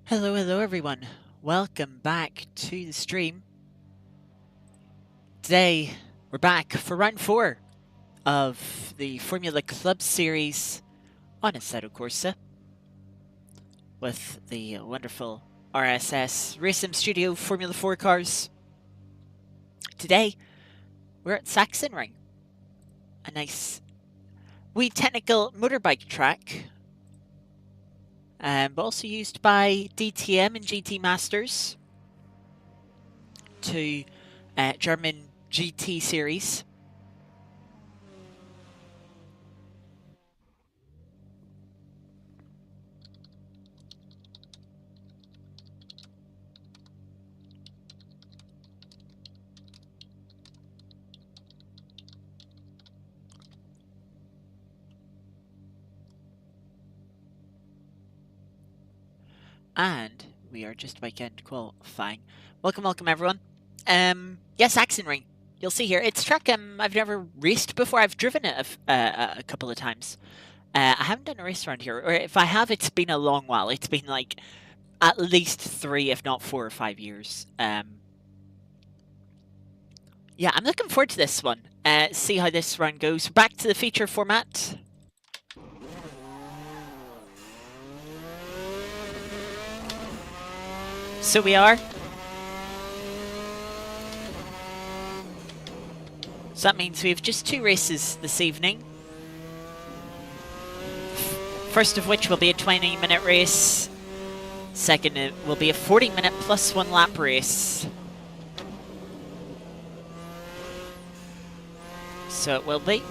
Hello everyone. Welcome back to the stream. Today, we're back for round 4 of the Formula Club series on Assetto Corsa with the wonderful RSS Racing Studio Formula 4 cars. Today, we're at Sachsenring, a nice wee technical motorbike track, but also used by DTM and GT Masters to German GT series. And we are just about getting to qualifying. Welcome everyone. Yes, Sachsenring. You'll see here, it's a track I've never raced before. I've driven it a couple of times. I haven't done a race around here, or if I have, it's been a long while. It's been like at least 3, if not 4 or 5 years. Yeah, I'm looking forward to this one. See how this run goes. Back to the feature format. So we are. So that means we have just 2 races this evening. First of which will be a 20-minute race. Second, it will be a 40-minute plus 1 lap race. So it will be.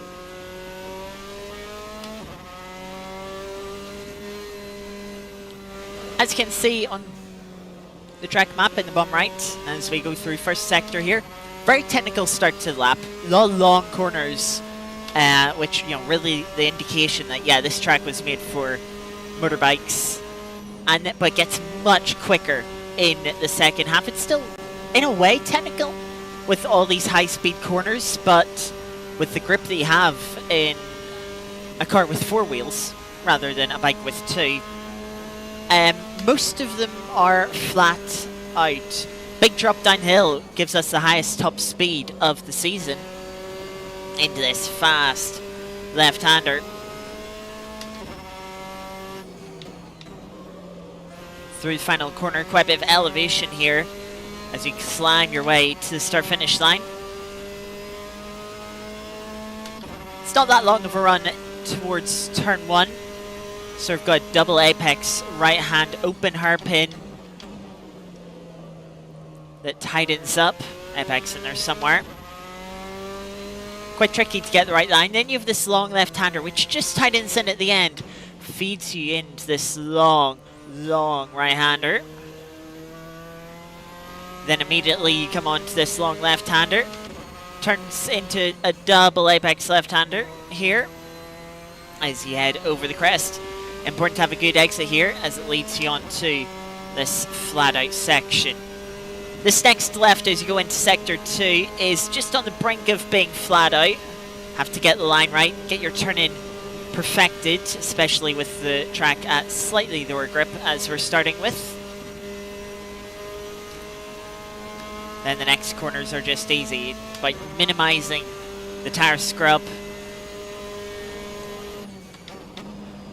As you can see on the track map in the bottom right, as we go through first sector here, very technical start to the lap. A lot of long corners, which, you know, really the indication that, yeah, this track was made for motorbikes, but gets much quicker in the second half. It's still, in a way, technical with all these high-speed corners, but with the grip that you have in a car with 4 wheels rather than a bike with 2. Most of them are flat out. Big drop downhill gives us the highest top speed of the season into this fast left-hander. Through the final corner, quite a bit of elevation here as you climb your way to the start-finish line. It's not that long of a run towards turn 1. So we've got double apex, right hand open hairpin that tightens up. Apex in there somewhere. Quite tricky to get the right line. Then you have this long left-hander which just tightens in at the end. Feeds you into this long right-hander. Then immediately you come on to this long left-hander. Turns into a double apex left-hander here as you head over the crest. Important to have a good exit here as it leads you on to this flat out section. This next left as you go into sector 2 is just on the brink of being flat out. Have to get the line right, get your turn in perfected, especially with the track at slightly lower grip as we're starting with. Then the next corners are just easy by minimizing the tire scrub.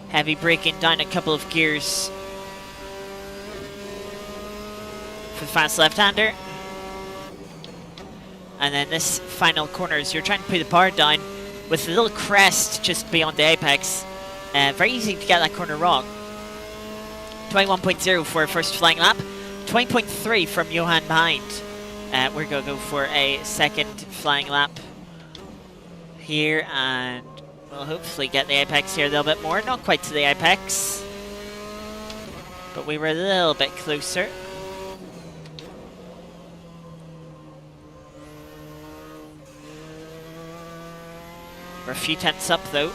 Heavy braking down a couple of gears for the fast left-hander. And then this final corner is you're trying to put the power down with a little crest just beyond the apex. Very easy to get that corner wrong. 21.0 for a first flying lap. 20.3 from Johan behind. We're going to go for a second flying lap here, and we'll hopefully get the apex here a little bit more. Not quite to the apex, but we were a little bit closer. We're a few tenths up though.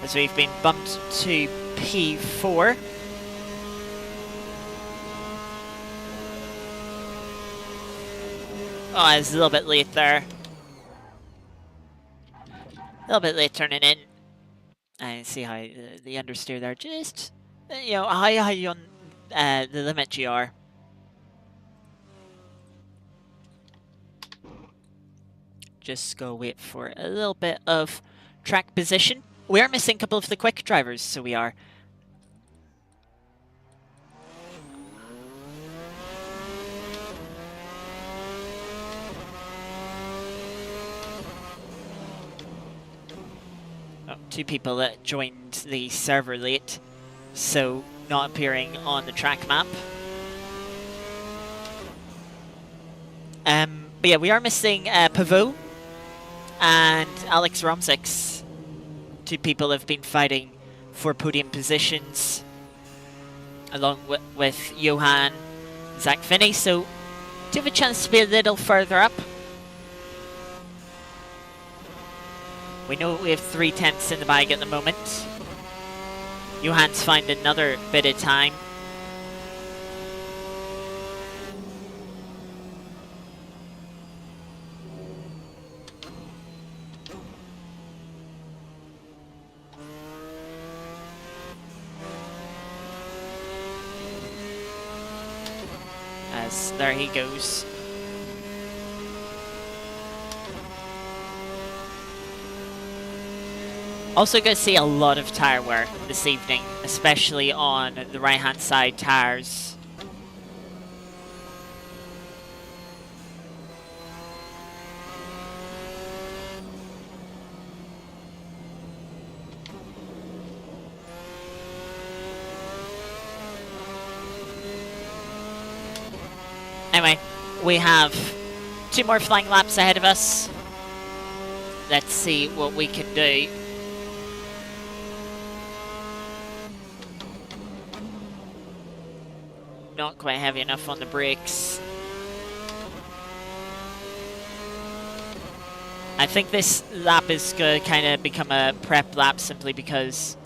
As we've been bumped to P4. Oh, I was a little bit late there. A little bit late turning in. I see how the understeer there. Just, you know, high on the limit GR. Just go wait for a little bit of track position. We are missing a couple of the quick drivers, so we are. Oh, two people that joined the server late, so not appearing on the track map. But yeah, we are missing Pavot and Alex Romsix. Two people have been fighting for podium positions, along with Johan, Zach Finney, so do have a chance to be a little further up. We know we have 3/10 in the bag at the moment. Johan's find another bit of time. As there he goes. Also going to see a lot of tyre wear this evening, especially on the right-hand side tyres. Anyway, we have 2 more flying laps ahead of us. Let's see what we can do. Not quite heavy enough on the brakes. I think this lap is going to kind of become a prep lap simply because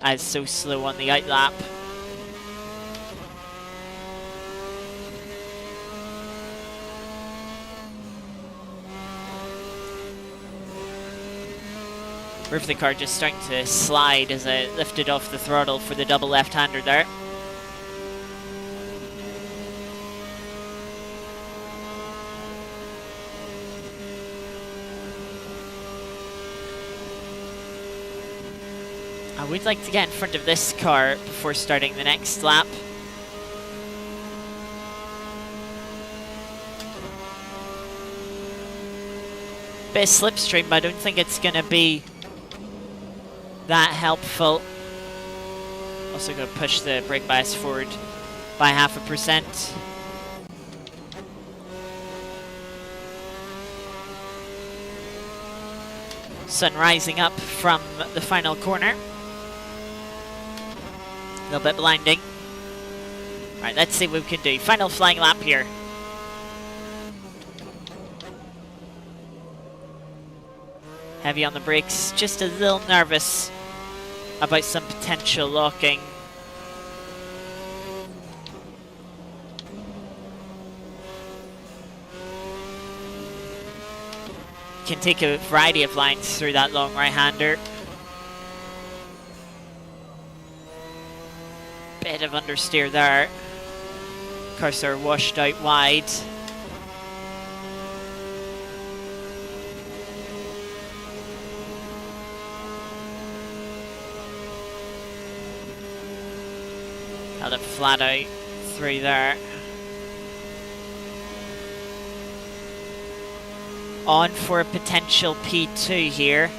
I was so slow on the out lap. Roof of the car just starting to slide as I lifted off the throttle for the double left-hander there. I would like to get in front of this car before starting the next lap. Bit of slipstream, but I don't think it's going to be that helpful. Also going to push the brake bias forward by 0.5%. Sun rising up from the final corner. A little bit blinding. Alright, let's see what we can do. Final flying lap here. Heavy on the brakes, just a little nervous about some potential locking. Can take a variety of lines through that long right-hander. Bit of understeer there. Cursor washed out wide. Held it flat out through there. On for a potential P2 here.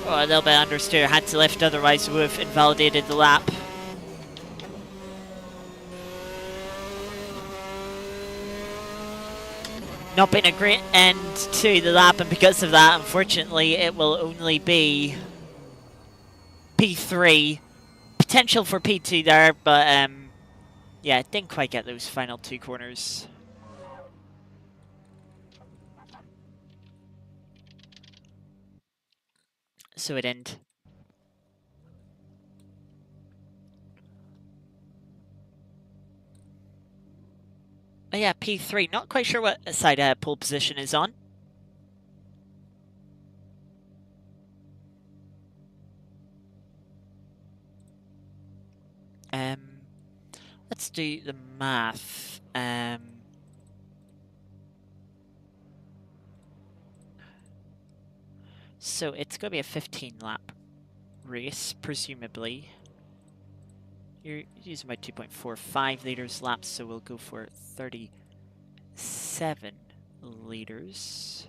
Oh, a little bit understeer, had to lift, otherwise we would have invalidated the lap. Not been a great end to the lap, and because of that, unfortunately, it will only be P3. Potential for P2 there, but yeah, didn't quite get those final 2 corners. So it end. Oh yeah, P3. Not quite sure what side pole position is on. Let's do the math. So it's going to be a 15 lap race, presumably. You're using about 2.45 liters laps, so we'll go for 37 liters.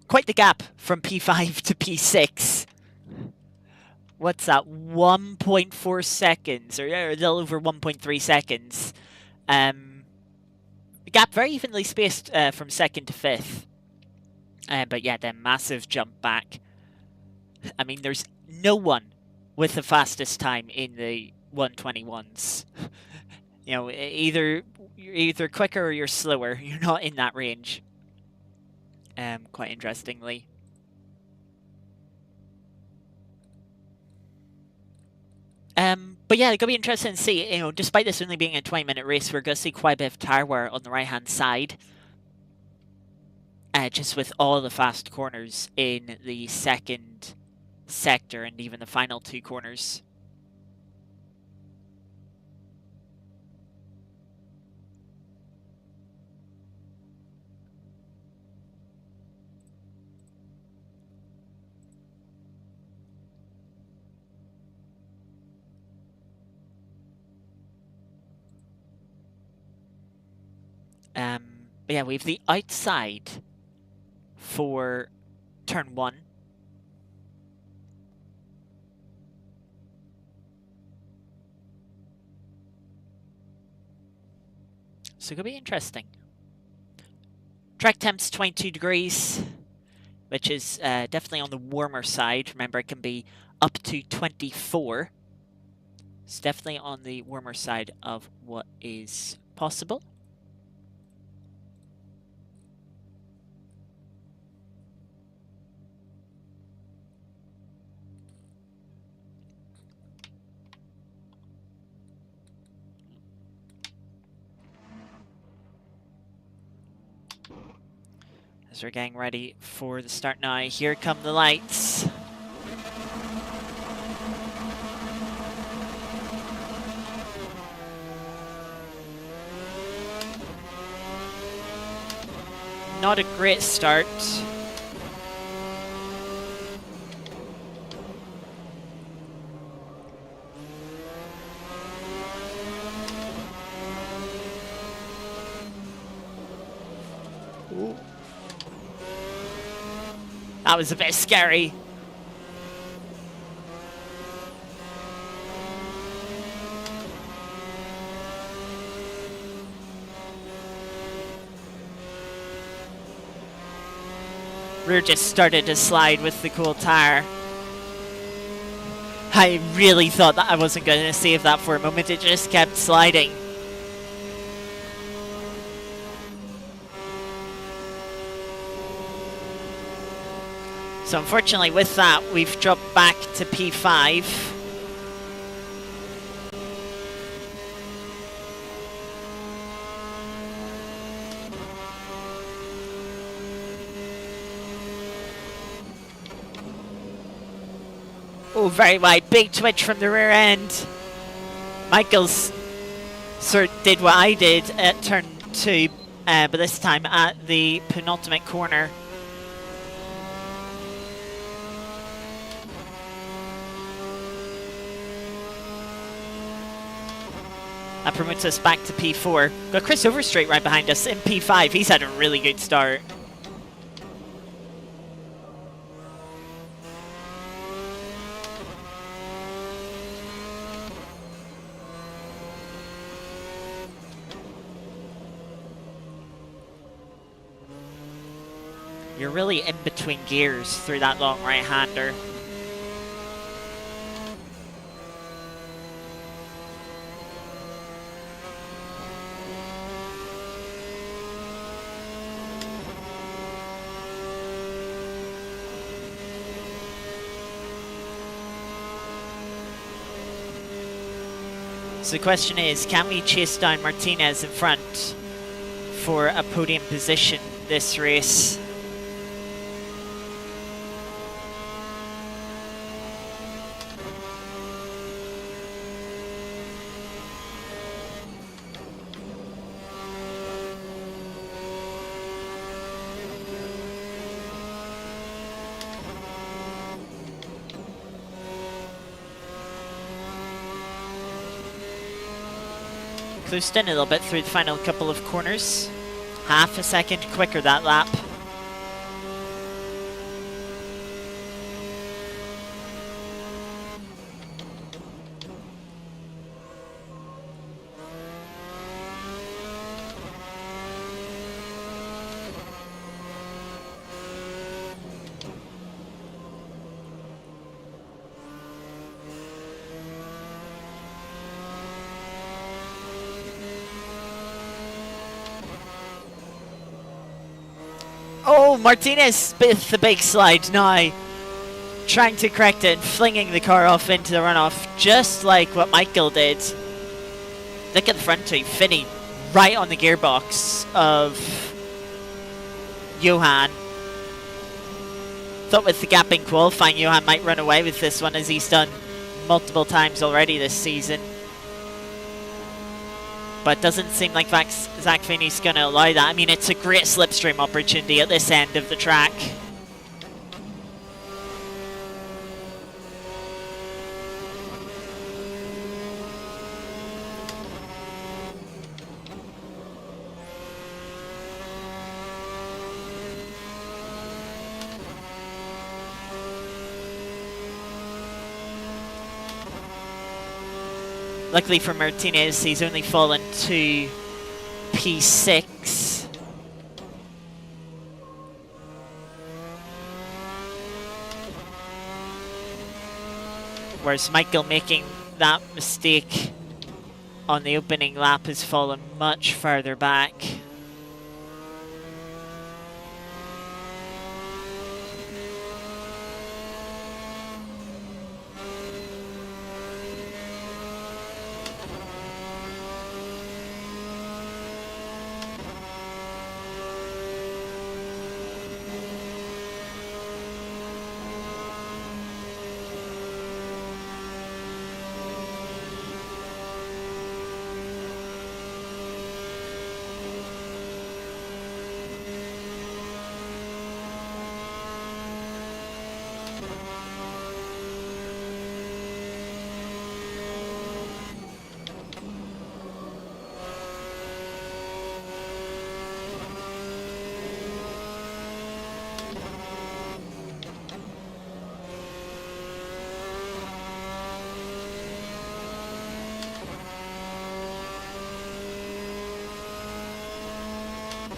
Quite the gap from P5 to P6. What's that? 1.4 seconds, or a little over 1.3 seconds. The gap very evenly spaced from second to fifth. But yeah, then massive jump back. I mean, there's no one with the fastest time in the 121s. You know, you're either quicker or you're slower. You're not in that range. Quite interestingly. But yeah, it's gonna be interesting to see. You know, despite this only being a 20-minute race, we're gonna see quite a bit of tire wear on the right-hand side. Just with all the fast corners in the second sector and even the final two corners. But yeah, we have the outside for turn 1. So it could be interesting. Track temps 22 degrees, which is definitely on the warmer side. Remember, it can be up to 24. It's definitely on the warmer side of what is possible. As we're getting ready for the start now, here come the lights. Not a great start. Ooh. That was a bit scary. Rear just started to slide with the cool tire. I really thought that I wasn't going to save that for a moment. It just kept sliding. So unfortunately with that, we've dropped back to P5. Oh, very wide. Big twitch from the rear end. Michael's sort of did what I did at turn 2, but this time at the penultimate corner. That promotes us back to P4. Got Chris Overstreet right behind us in P5. He's had a really good start. You're really in between gears through that long right-hander. So the question is, can we chase down Martinez in front for a podium position this race? Closed in a little bit through the final couple of corners. Half a second quicker that lap. Oh, Martinez with the big slide now. Trying to correct it and flinging the car off into the runoff, just like what Michael did. Look at the front two, Finney right on the gearbox of Johan. Thought with the gap in qualifying, Johan might run away with this one, as he's done multiple times already this season. But doesn't seem like Zach Finney's going to allow that. I mean, it's a great slipstream opportunity at this end of the track. Luckily for Martinez, he's only fallen to P6. Whereas Michael, making that mistake on the opening lap, has fallen much further back.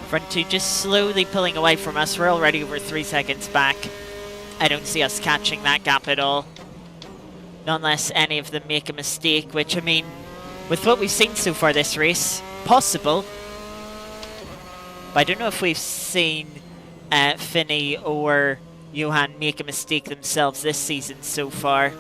Front two just slowly pulling away from us. We're already over 3 seconds back. I don't see us catching that gap at all. Not unless any of them make a mistake, which, I mean, with what we've seen so far this race, possible. But I don't know if we've seen Finney or Johan make a mistake themselves this season so far.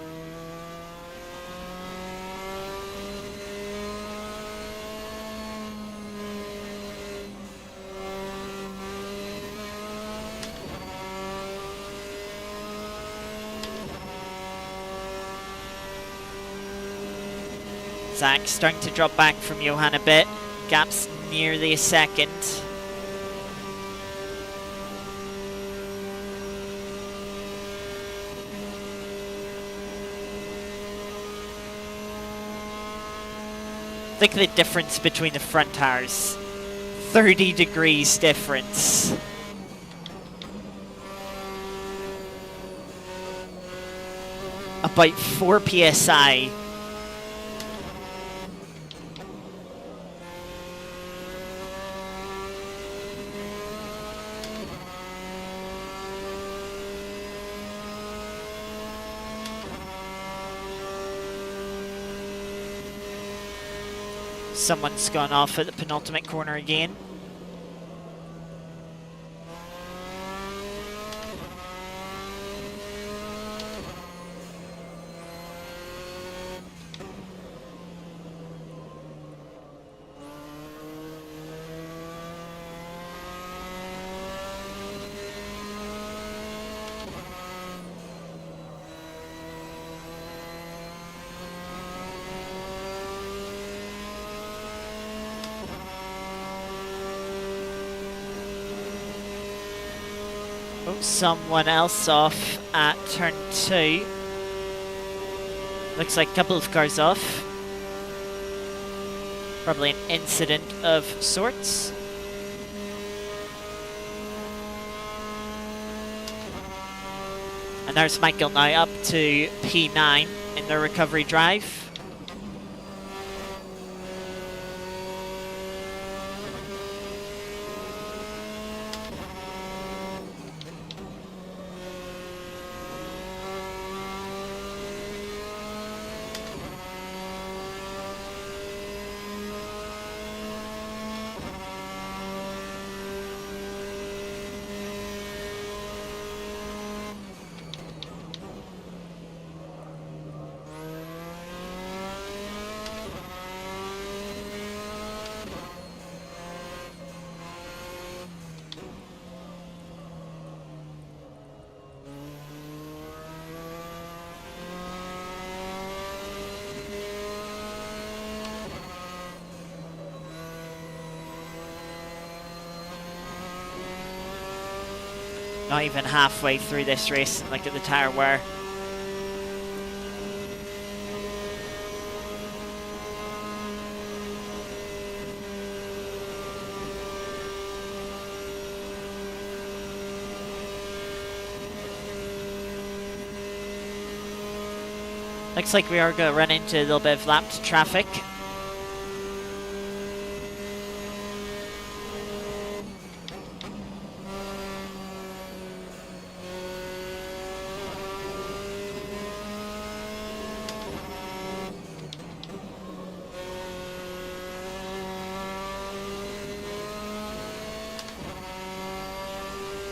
Zach starting to drop back from Johan a bit. Gap's nearly a second. I think the difference between the front tires, 30 degrees difference. About 4 PSI. Someone's gone off at the penultimate corner again. Oh, someone else off at turn 2. Looks like a couple of cars off. Probably an incident of sorts. And there's Michael now up to P9 in the recovery drive. Not even halfway through this race, and look at the tyre wear. Looks like we are going to run into a little bit of lapped traffic.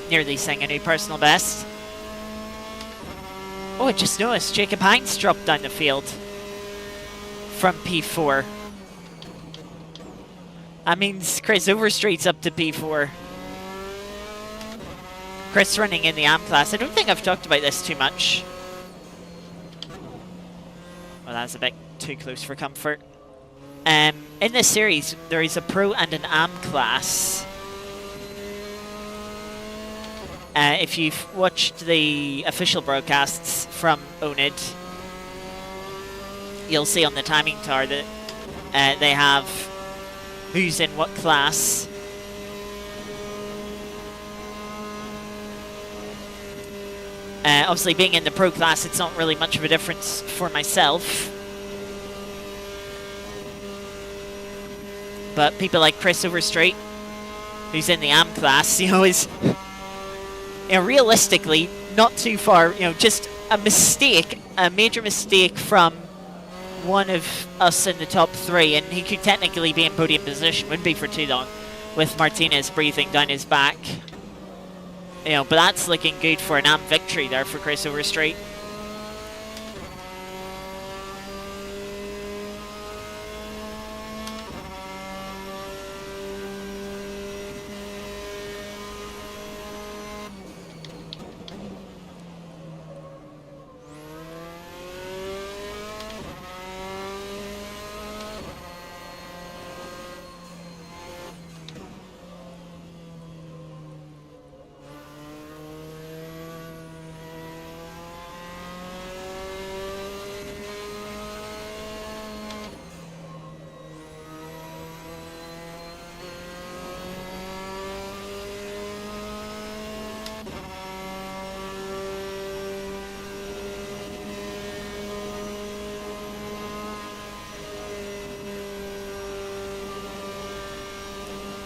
Nearly setting a new personal best. Oh, I just noticed Jacob Hines dropped down the field from P4. That means Chris Overstreet's up to P4. Chris running in the AM class. I don't think I've talked about this too much. Well, that's a bit too close for comfort. In this series, there is a Pro and an AM class. If you've watched the official broadcasts from oNiD, you'll see on the timing tower that they have who's in what class. Obviously, being in the Pro class, it's not really much of a difference for myself. But people like Chris Overstreet, who's in the AM class, is... realistically, not too far, just a mistake, a major mistake from one of us in the top 3, and he could technically be in podium position, wouldn't be for too long, with Martinez breathing down his back. But that's looking good for an AM victory there for Chris Overstreet.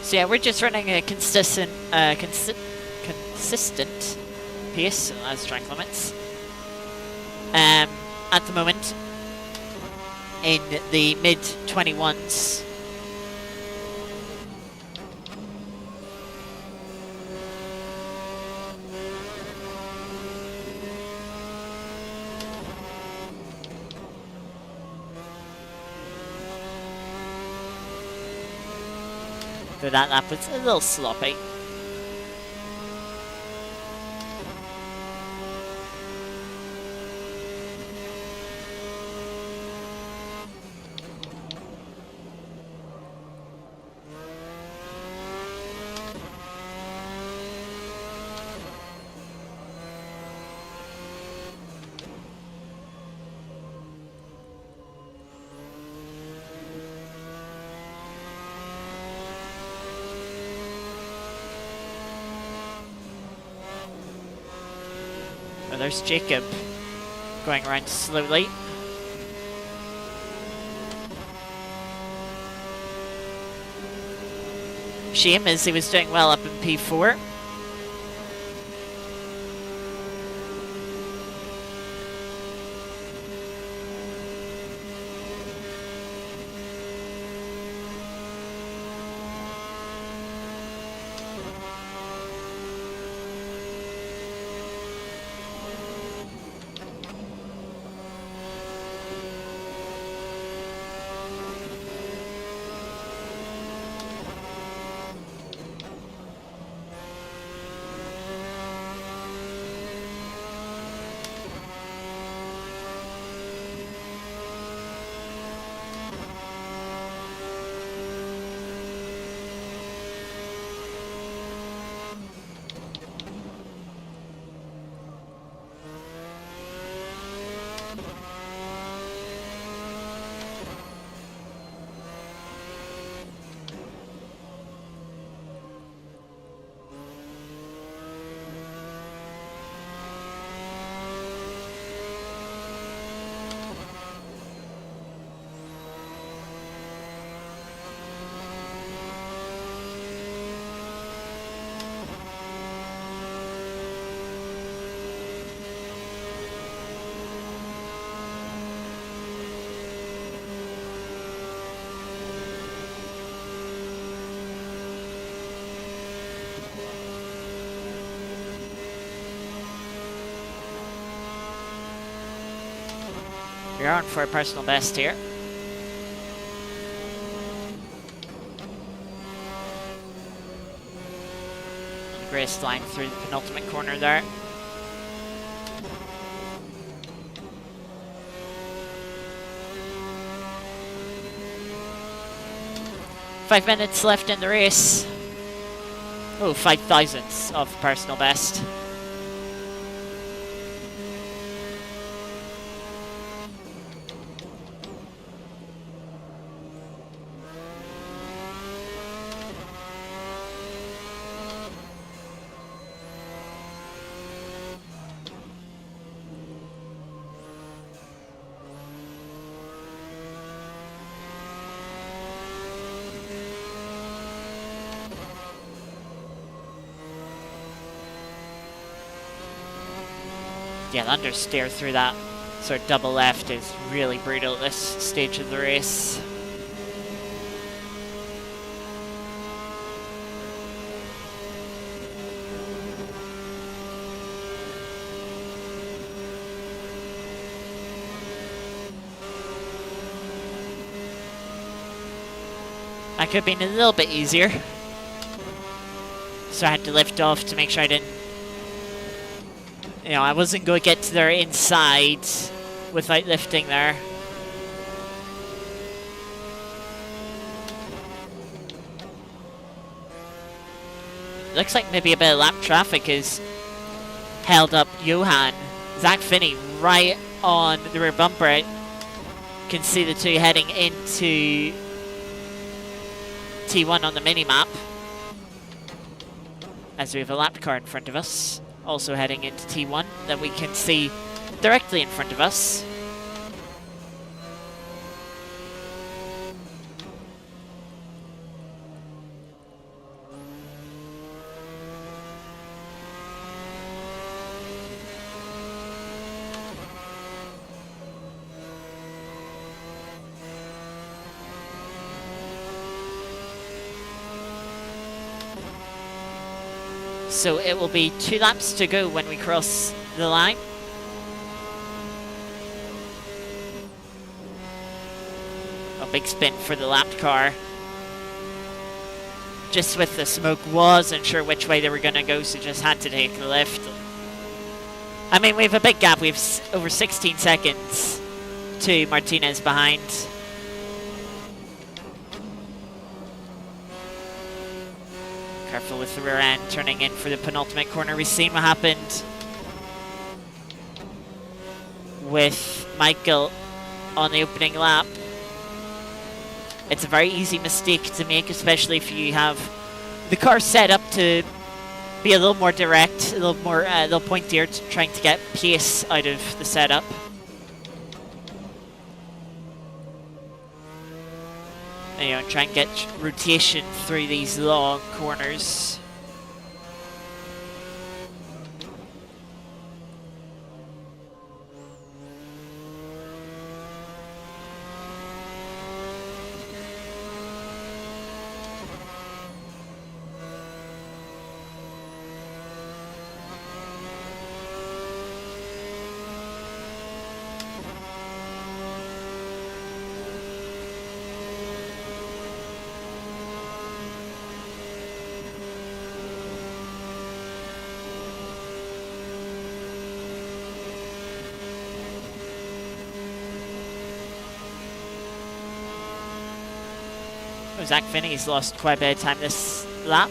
So yeah, we're just running a consistent pace as track limits at the moment in the mid 21s Though that lap was a little sloppy. Oh, there's Jacob going around slowly. Shame, as he was doing well up in P4. We're on for a personal best here. Grace line through the penultimate corner there. Five minutes left in the race. Oh, 5 thousandths of personal best. Yeah, the understeer through that sort of double left is really brutal at this stage of the race. That could have been a little bit easier. So I had to lift off to make sure I didn't... You know, I wasn't going to get to their inside without lifting there. Looks like maybe a bit of lap traffic has held up Johan. Zach Finney right on the rear bumper. I can see the two heading into T1 on the mini-map. As we have a lap car in front of us. Also heading into T1 that we can see directly in front of us. So it will be 2 laps to go when we cross the line. A big spin for the lapped car. just with the smoke, wasn't sure which way they were going to go, so just had to take the lift. I mean, we have a big gap. We have over 16 seconds to Martinez behind. Careful with the rear end, turning in for the penultimate corner. We've seen what happened with Michael on the opening lap. It's a very easy mistake to make, especially if you have the car set up to be a little more direct, a little pointier, trying to get pace out of the setup. You know, try and get rotation through these long corners. Zach Finney's lost quite a bit of time this lap.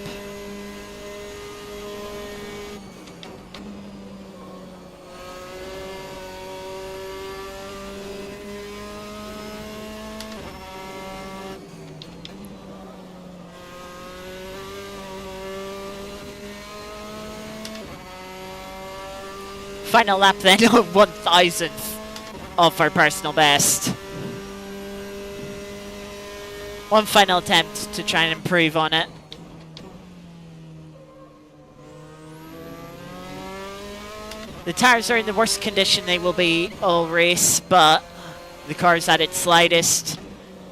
Final lap then, 1,000th of our personal best. One final attempt to try and improve on it. The tyres are in the worst condition they will be all race, but the car's at its lightest,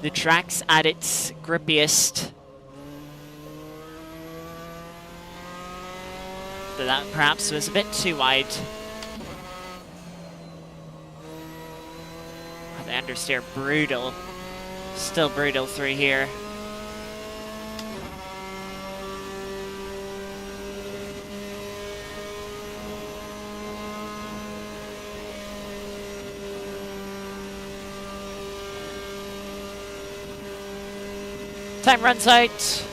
the track's at its grippiest. But that perhaps was a bit too wide. The understeer brutal. Still brutal through here. Time runs out.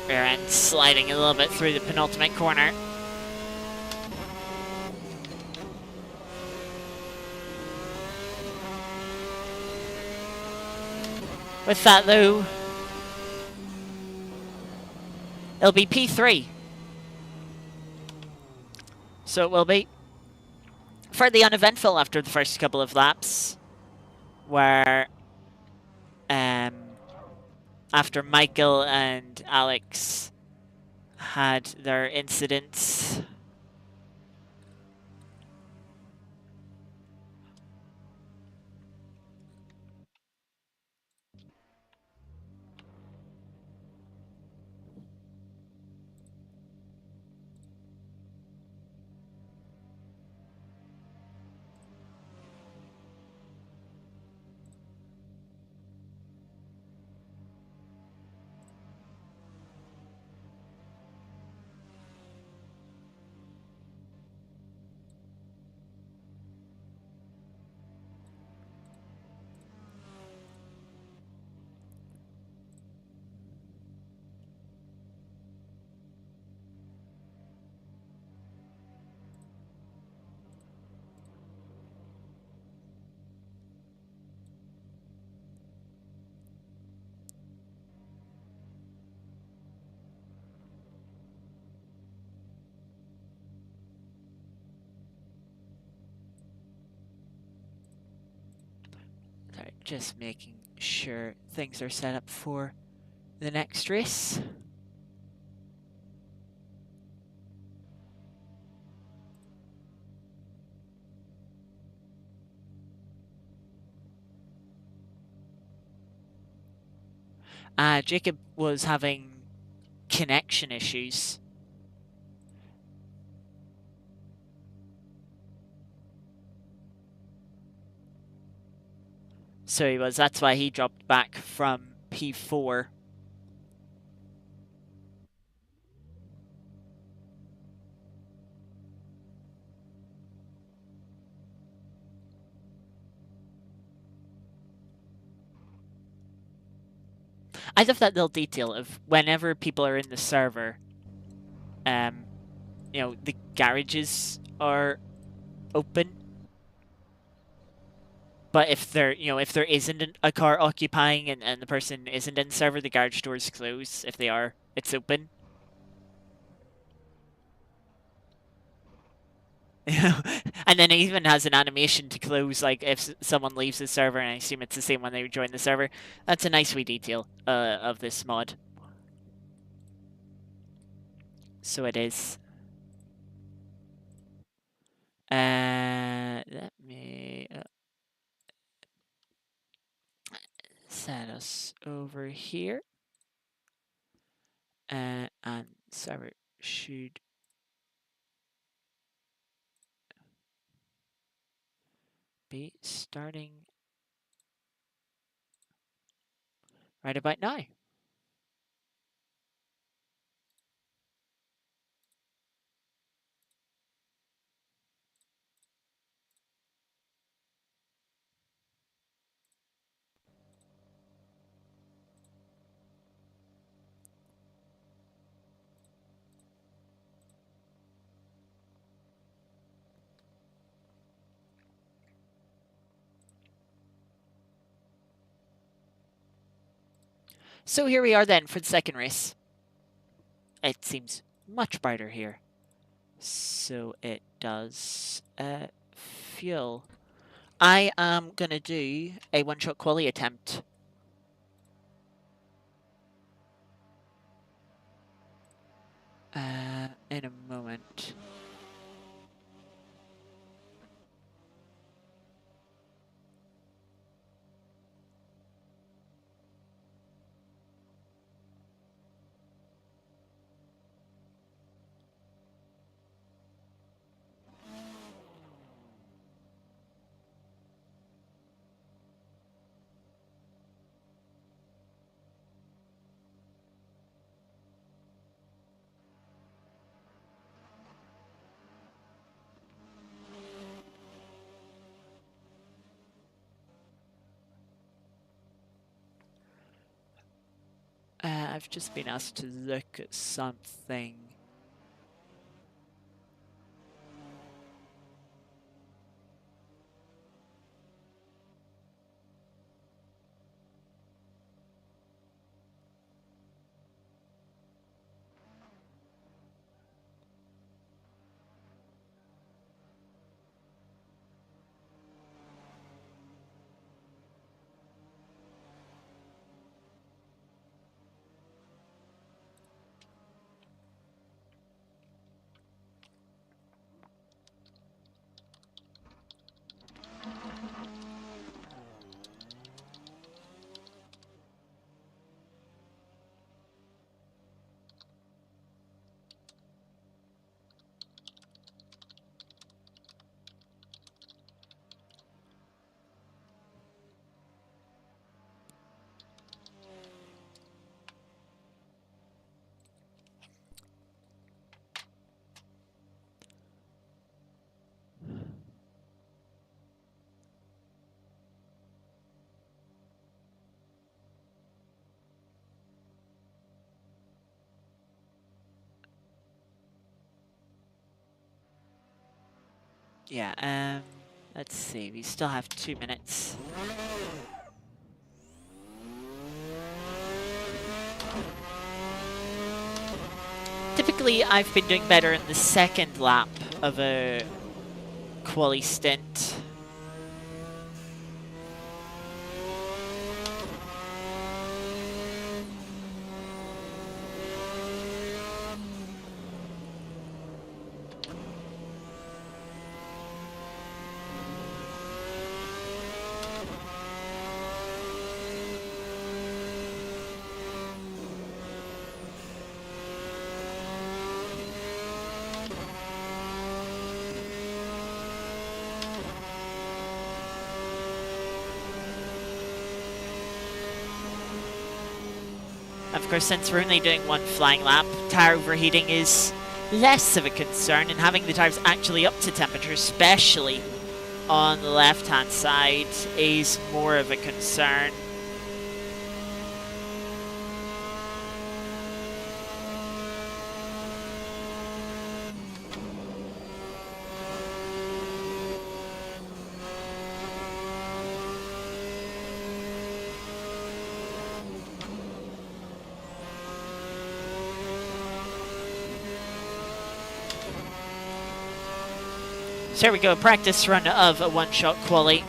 Rear end sliding a little bit through the penultimate corner. With that though, it'll be P3. So it will be fairly uneventful after the first couple of laps, where after Michael and Alex had their incidents. Sorry, just making sure things are set up for the next race. Jacob was having connection issues. So he was. That's why he dropped back from P4. I love that little detail of whenever people are in the server, you know, the garages are open. But if there, you know, if there isn't a car occupying and the person isn't in the server, the garage doors close. If they are, it's open. And then it even has an animation to close, like if someone leaves the server, and I assume it's the same when they join the server. That's a nice wee detail of this mod. So it is. Let me set us over here. And server should be starting right about now. So here we are then for the second race. It seems much brighter here. So it does fuel. I am going to do a one-shot quali attempt. In a moment. I've just been asked to look at something. Yeah, let's see. We still have 2 minutes. Typically, I've been doing better in the second lap of a quali stint. Of course, since we're only doing one flying lap, tyre overheating is less of a concern, and having the tyres actually up to temperature, especially on the left-hand side, is more of a concern. So here we go, practice run of a one-shot quali.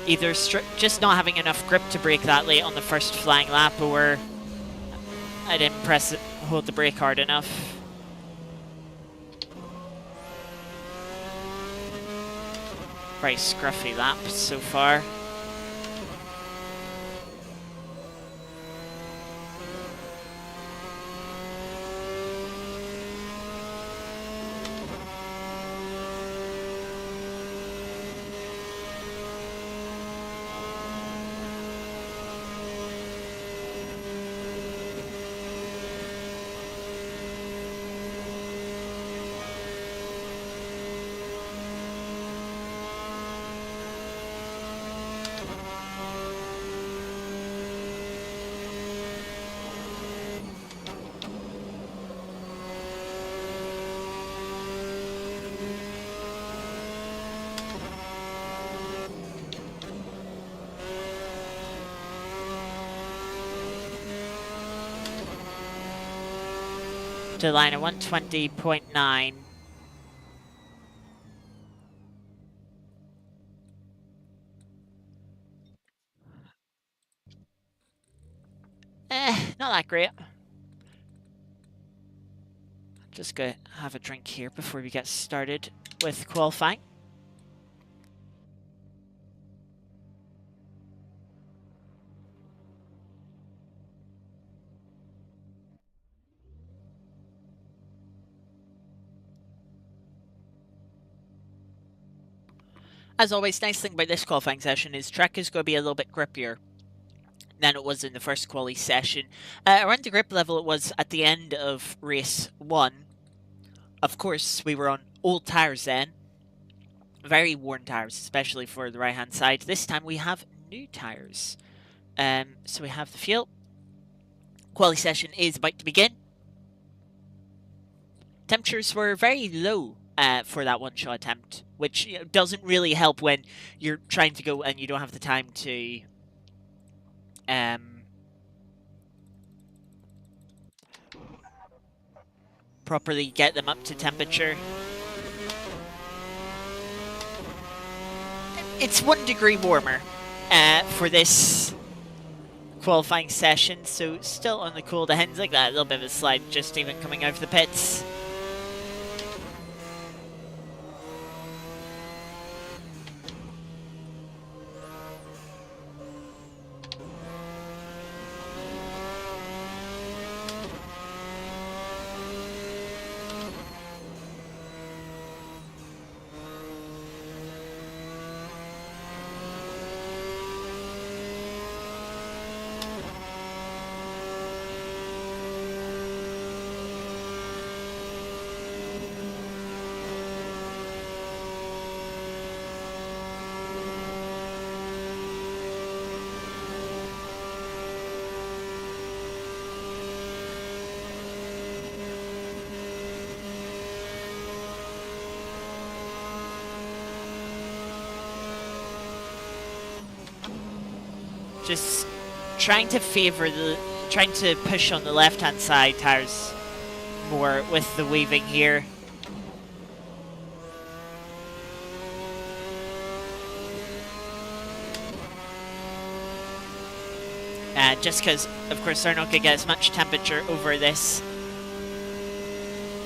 Either just not having enough grip to brake that late on the first flying lap, or I didn't hold the brake hard enough. Very scruffy lap so far. To line at 120.9. Not that great. Just gonna have a drink here before we get started with qualifying. As always, nice thing about this qualifying session is track is going to be a little bit grippier than it was in the first quali session. Around the grip level it was at the end of race 1. Of course, we were on old tyres then. Very worn tyres, especially for the right-hand side. This time we have new tyres. So we have the fuel. Quali session is about to begin. Temperatures were very low for that one-shot attempt, which doesn't really help when you're trying to go and you don't have the time to properly get them up to temperature. It's 1 degree warmer for this qualifying session, so still on the cool. The Hens like that, a little bit of a slide just even coming out of the pits. Just trying to push on the left-hand side tires more with the weaving here. Just because, of course, they're not going to get as much temperature over this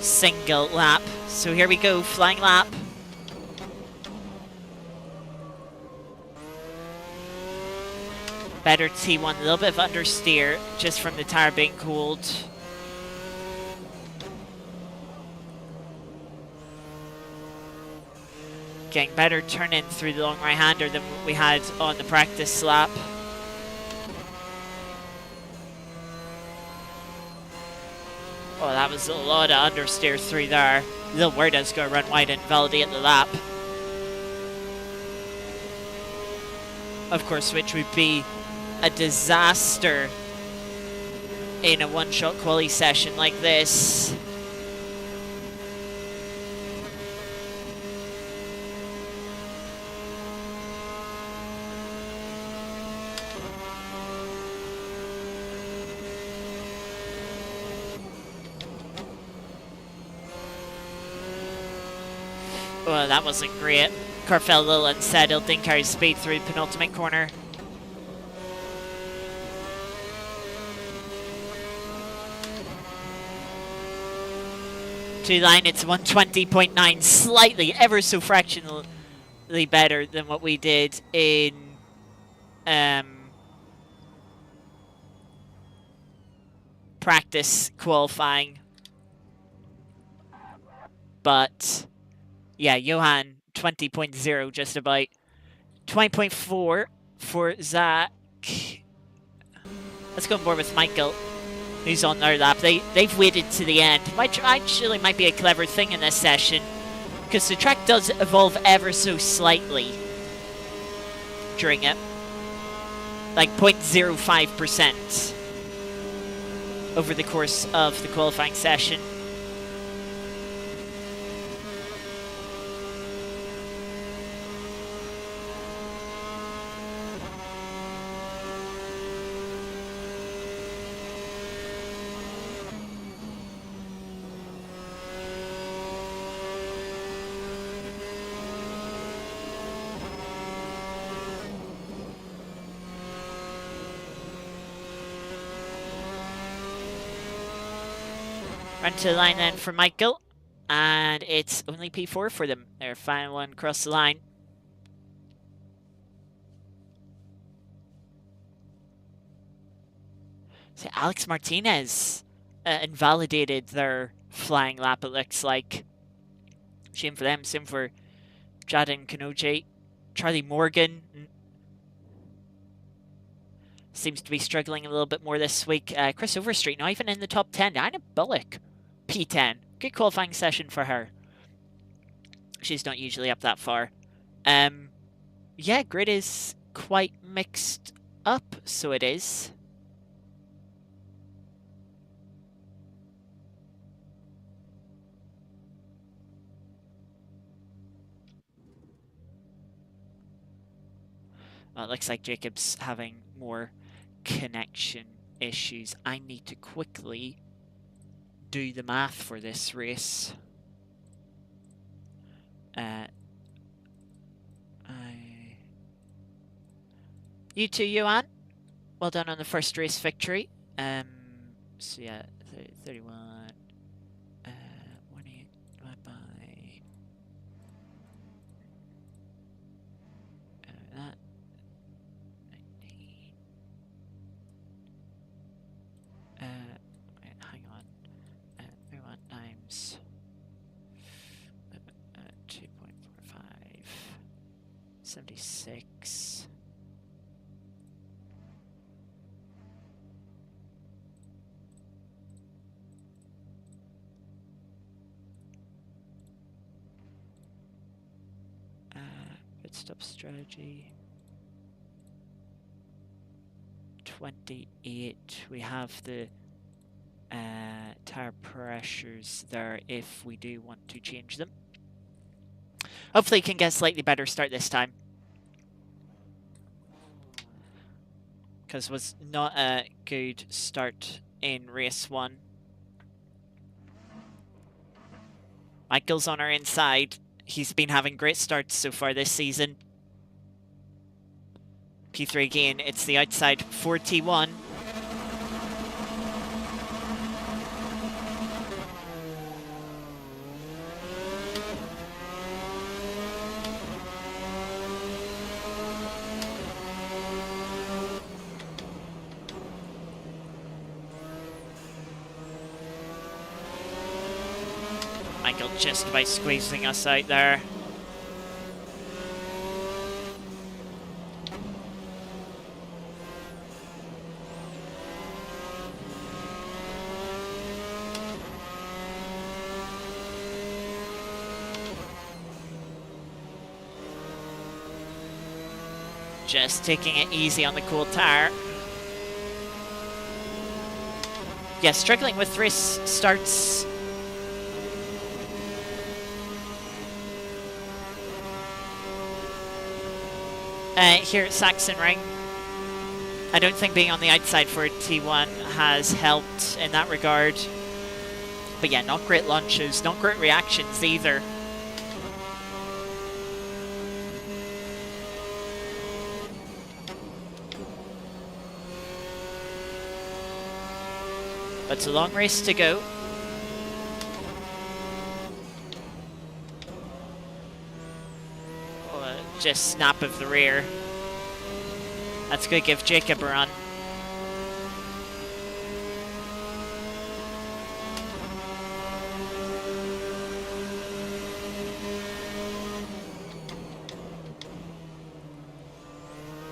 single lap. So here we go, flying lap. Better T1, a little bit of understeer just from the tyre being cooled. Getting better turn-in through the long right-hander than we had on the practice lap. Oh, that was a lot of understeer through there. Lil Werda's going to run wide and validate the lap. Of course, which would be a disaster in a one-shot quali session like this. Well, that wasn't great. Car fell a little unsettled, didn't carry speed through the penultimate corner. To the line, it's 120.9, slightly, ever so fractionally better than what we did in practice qualifying. But yeah, Johan 20.0 just about. 20.4 for Zach. Let's go on board with Michael, who's on their lap. They've waited to the end. Which actually might be a clever thing in this session, because the track does evolve ever so slightly during it. Like 0.05% over the course of the qualifying session. Run to the line then for Michael, and it's only P4 for them. Their final one across the line. So Alex Martinez invalidated their flying lap, it looks like. Shame for them, same for Jadon Kanoji. Charlie Morgan seems to be struggling a little bit more this week. Chris Overstreet, not even in the top 10. Anna Bullock, P10. Good qualifying session for her. She's not usually up that far. Yeah, grid is quite mixed up, so it is. Well, it looks like Jacob's having more connection issues. I need to quickly do the math for this race. You too, Johan. Well done on the first race victory. So yeah, 31. 1.8 divided by that. 19. Wait, hang on. 31 times 2.45. 76. Pit stop strategy. 28. We have the tire pressures there if we do want to change them. Hopefully can get a slightly better start this time, because it was not a good start in race 1. Michael's on our inside. He's been having great starts so far this season. P3 again, it's the outside 41. Michael just by squeezing us out there. Just taking it easy on the cool tire. Yeah, struggling with race starts. Here at Sachsenring. I don't think being on the outside for T1 has helped in that regard. But yeah, not great launches, not great reactions either. But it's a long race to go. Just snap of the rear. That's going to give Jacob a run.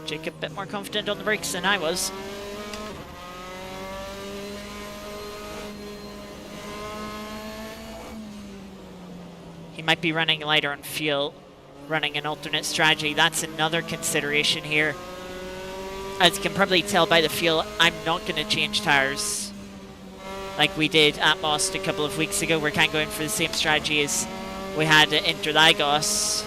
Jacob a bit more confident on the brakes than I was. He might be running lighter on fuel, running an alternate strategy. That's another consideration here. As you can probably tell by the fuel, I'm not going to change tires like we did at Most a couple of weeks ago. We're kind of going for the same strategy as we had at Interlagos.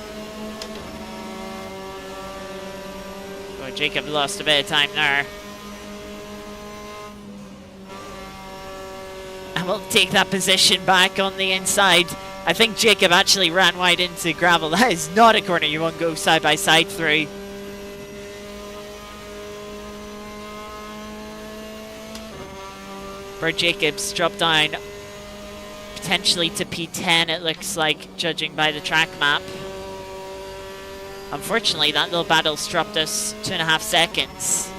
Oh, Jacob lost a bit of time there. And we'll take that position back on the inside. I think Jacob actually ran wide into gravel. That is not a corner you want to go side by side through. Bird Jacobs dropped down potentially to P10, it looks like, judging by the track map. Unfortunately, that little battle's dropped us 2.5 seconds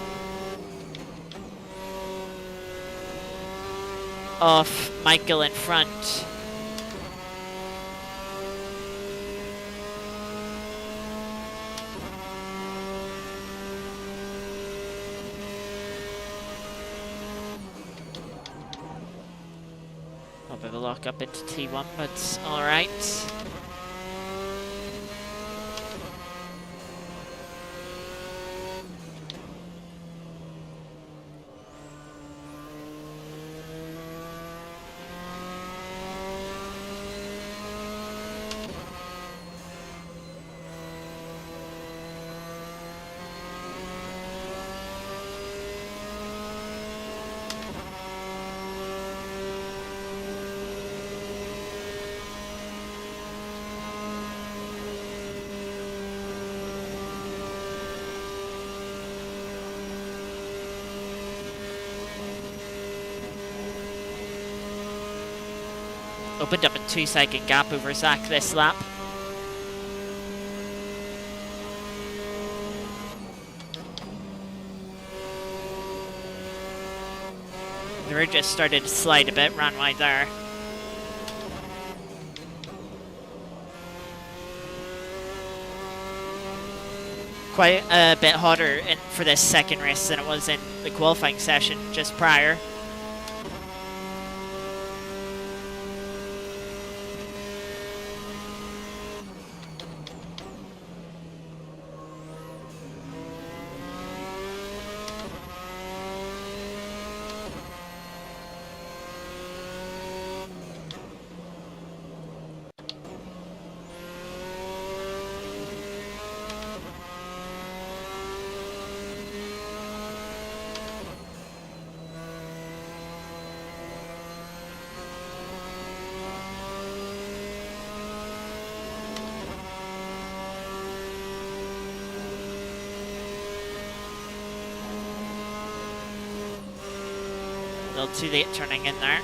off Michael in front. A bit of a lock up into T1, but alright. Opened up a 2-second gap over Zach this lap. The rear just started to slide a bit, ran wide there. Quite a bit hotter for this second race than it was in the qualifying session just prior. A little too late turning in there.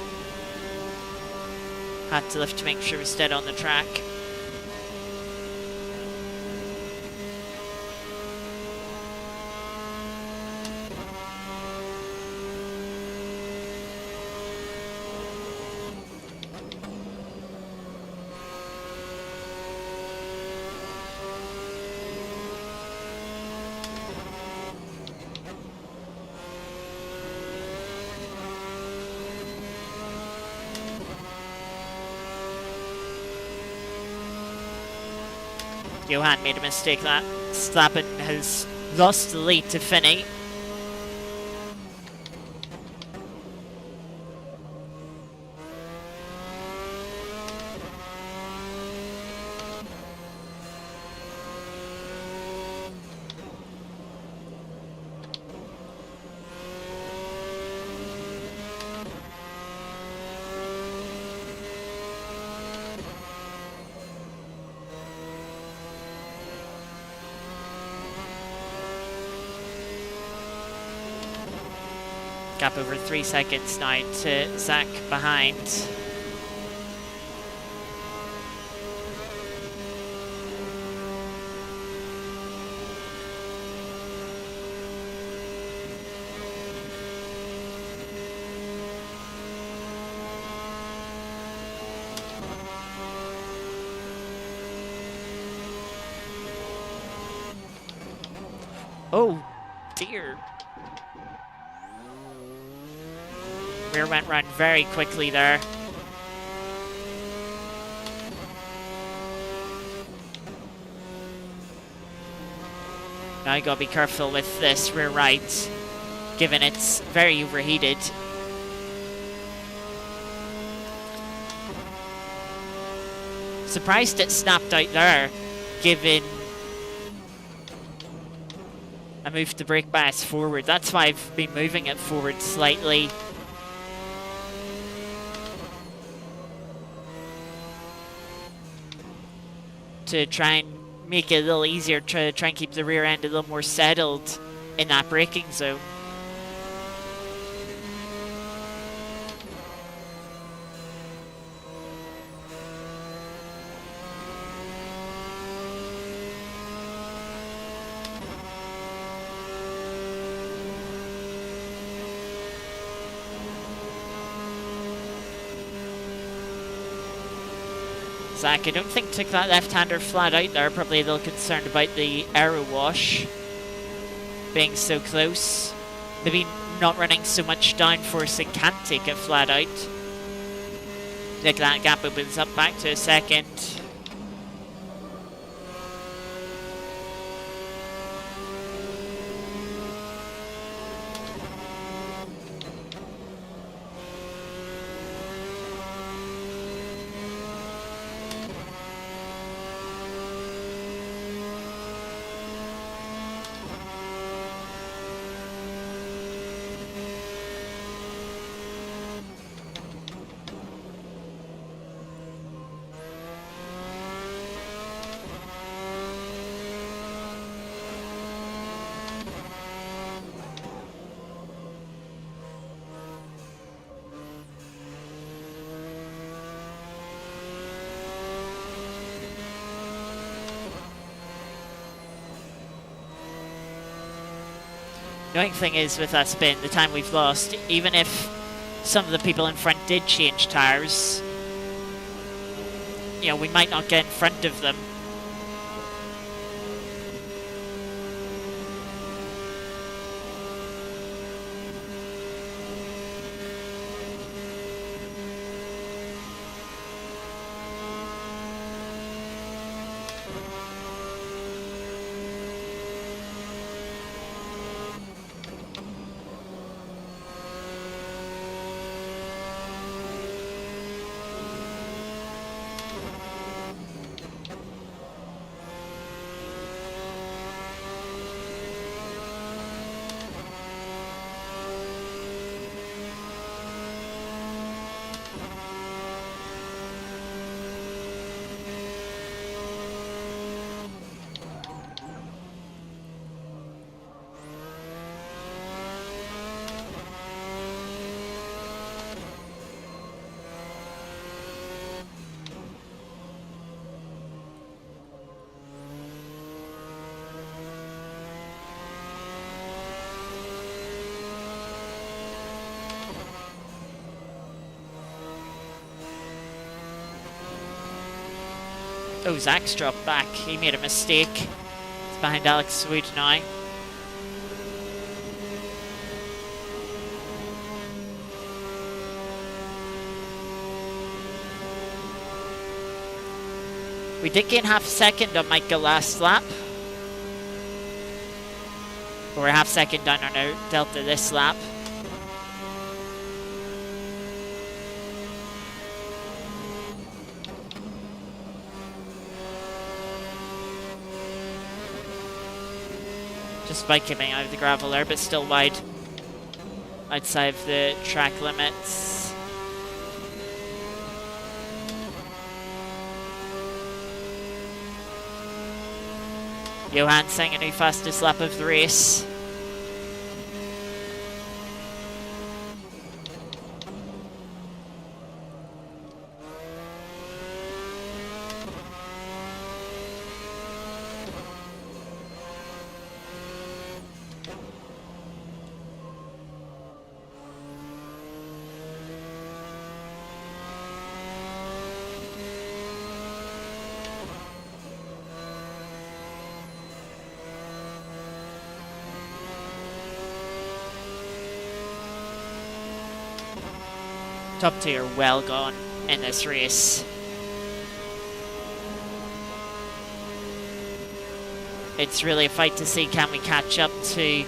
Had to lift to make sure we stayed on the track. Johan made a mistake that slapping his lost the lead to Finney. Gap over 3 seconds now to Zach behind. Oh dear. Rear went round very quickly there. Now you gotta be careful with this rear right, given it's very overheated. Surprised it snapped out there, given I moved the brake bias forward. That's why I've been moving it forward slightly. To try and make it a little easier, to try and keep the rear end a little more settled in that braking zone. Zach, I don't think took that left-hander flat out there. Probably a little concerned about the aero wash being so close. Maybe not running so much downforce and can't take it flat out. Look, that gap opens up back to a second. The only thing is with that spin, the time we've lost, even if some of the people in front did change tyres, you know, we might not get in front of them. Oh, Zach's dropped back. He made a mistake. He's behind Alex Wood now. We did gain half a second on Michael last lap. We're a half second down on our delta this lap. Just by coming out of the gravel there, but still wide outside of the track limits. Johan saying a new fastest lap of the race. Top two are well gone in this race. It's really a fight to see, can we catch up to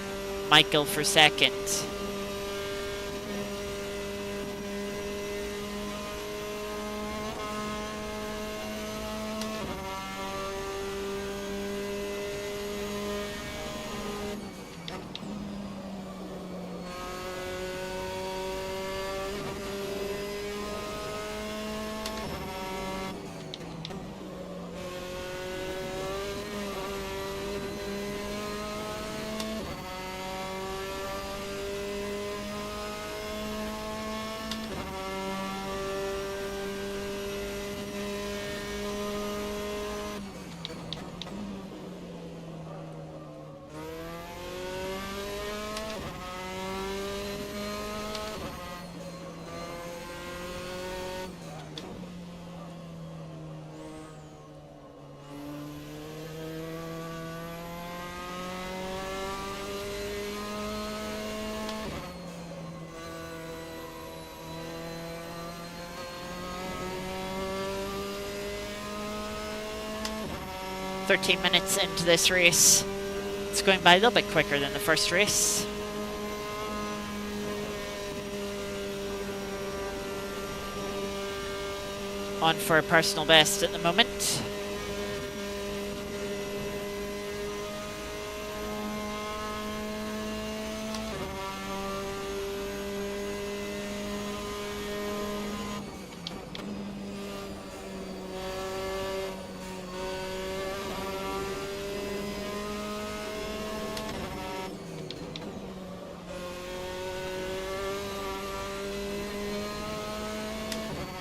Michael for second? "13 minutes into this race. It's going by a little bit quicker than the first race. On for a personal best at the moment.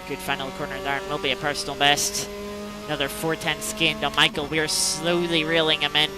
Good final corner there, and will be a personal best. Another 4:10 gained on Michael. We are slowly reeling him in.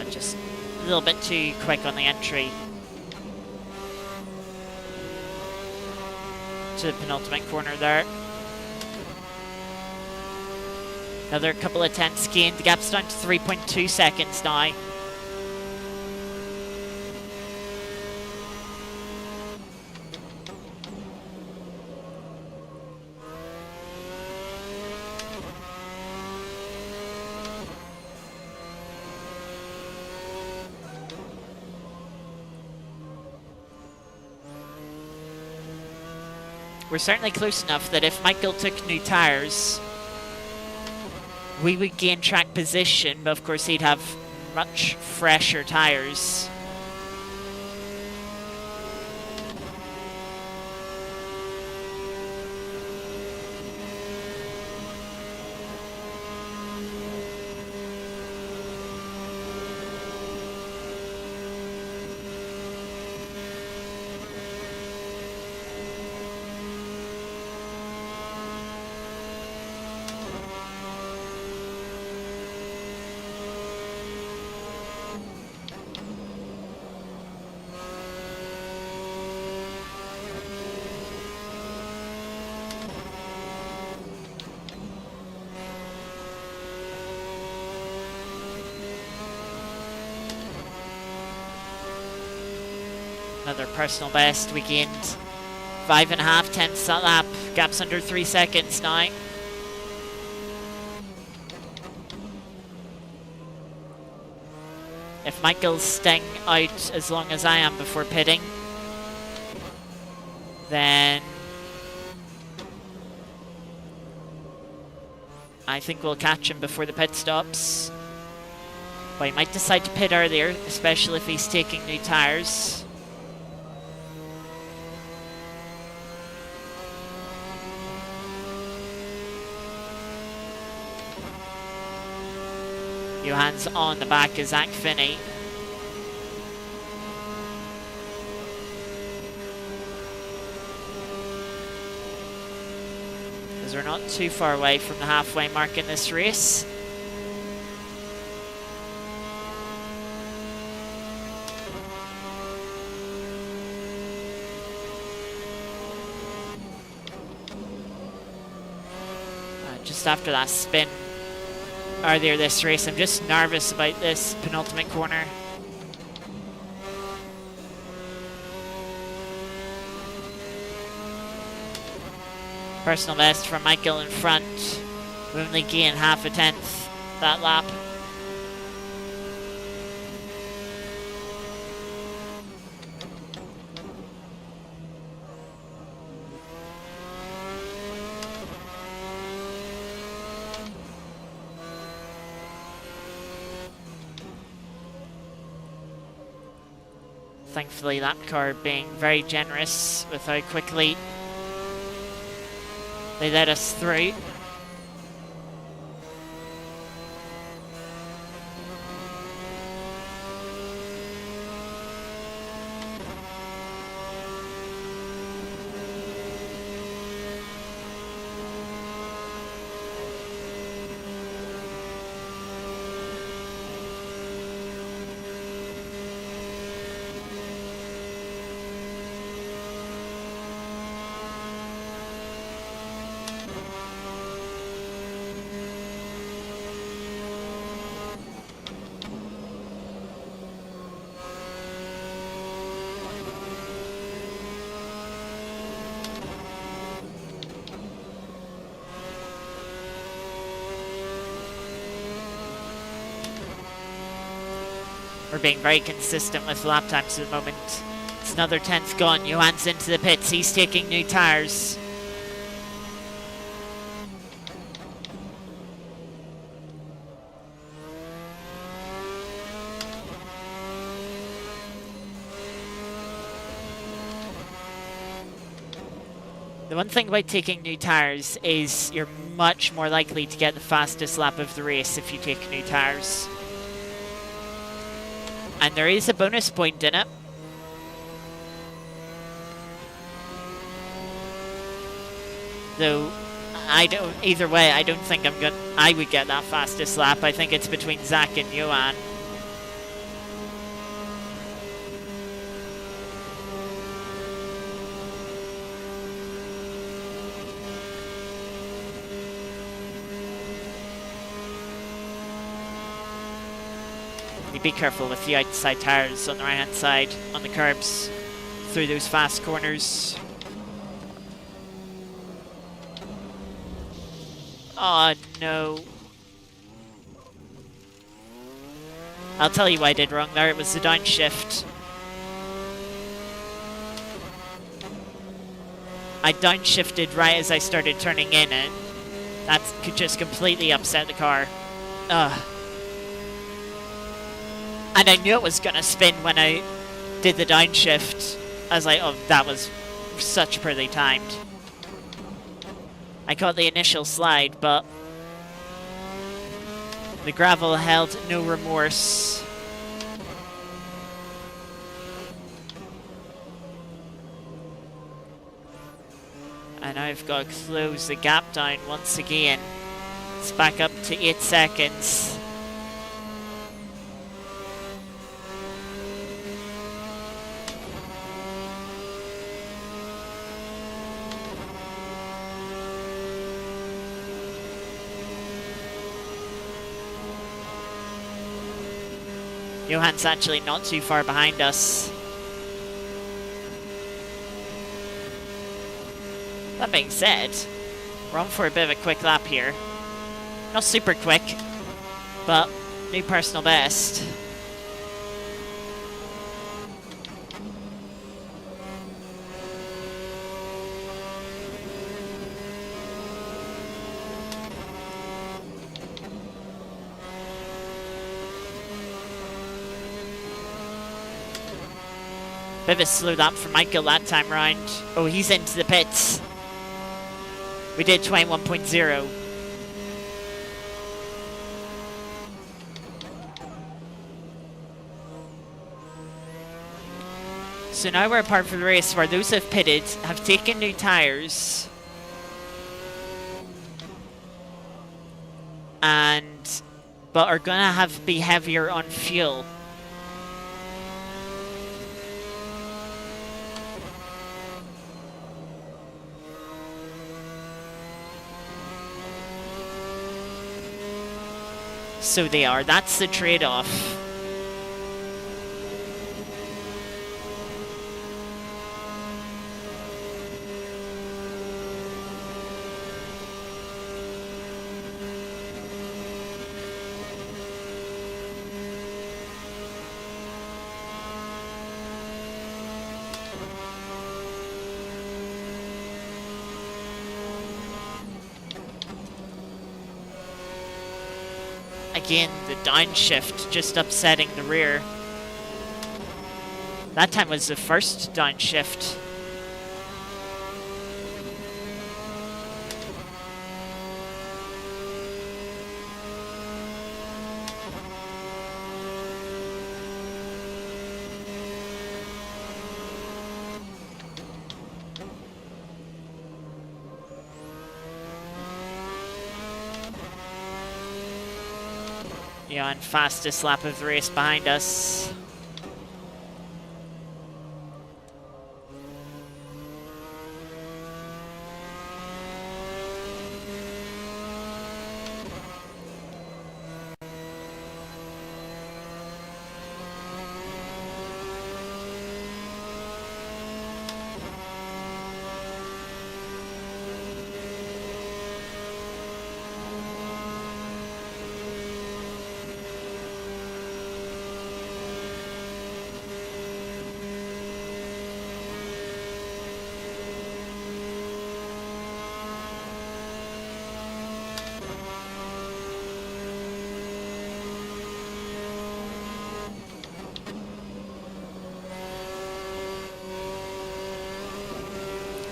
Just a little bit too quick on the entry to the penultimate corner there. Another couple of tenths gained. The gap's down to 3.2 seconds now. We're certainly close enough that if Michael took new tyres, we would gain track position, but of course he'd have much fresher tyres. Another personal best. We gained 5.5 tenths that lap. Gap's under 3 seconds now. If Michael's staying out as long as I am before pitting, then I think we'll catch him before the pit stops. But he might decide to pit earlier, especially if he's taking new tyres. Johan's on the back of Zach Finney. As we're not too far away from the halfway mark in this race. Just after that spin earlier this race, I'm just nervous about this penultimate corner. Personal best from Michael in front. We only gain 0.5 tenth that lap. Thankfully, that car being very generous with how quickly they let us through. We're being very consistent with lap times at the moment. It's another 10th gone. Johan's into the pits. He's taking new tyres. The one thing about taking new tyres is you're much more likely to get the fastest lap of the race if you take new tyres. And there is a bonus point in it. Though, either way, I don't think I would get that fastest lap. I think it's between Zach and Johan. Be careful with the outside tyres on the right hand side on the curbs through those fast corners. Oh no. I'll tell you what I did wrong there. It was the downshift. I downshifted right as I started turning in it. That could just completely upset the car. Ugh. And I knew it was going to spin when I did the downshift. I was like, oh, that was such poorly timed. I caught the initial slide, but the gravel held no remorse. And I've got to close the gap down once again. It's back up to 8 seconds. Johan's actually not too far behind us. That being said, we're on for a bit of a quick lap here. Not super quick, but new personal best. Bit of a slow lap for Michael that time round. Oh, he's into the pits. We did 21.0. So now we're apart from the race where those who have pitted have taken new tyres. But are gonna be heavier on fuel. So they are. That's the trade-off. Again, the downshift just upsetting the rear. That time was the first downshift. Yeah, and fastest lap of the race behind us.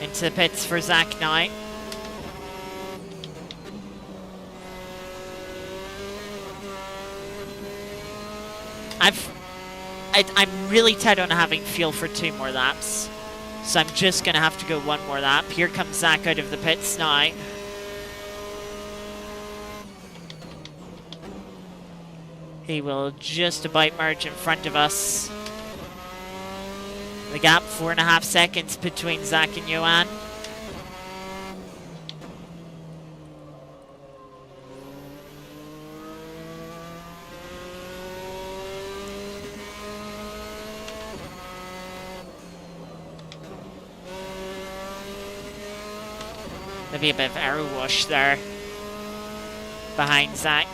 Into the pits for Zach now. I'm really tight on having fuel for 2 more laps. So I'm just going to have to go 1 more lap. Here comes Zach out of the pits now. He will just about merge in front of us. The gap, 4.5 seconds between Zach and Johan. Maybe a bit of arrow wash there behind Zach.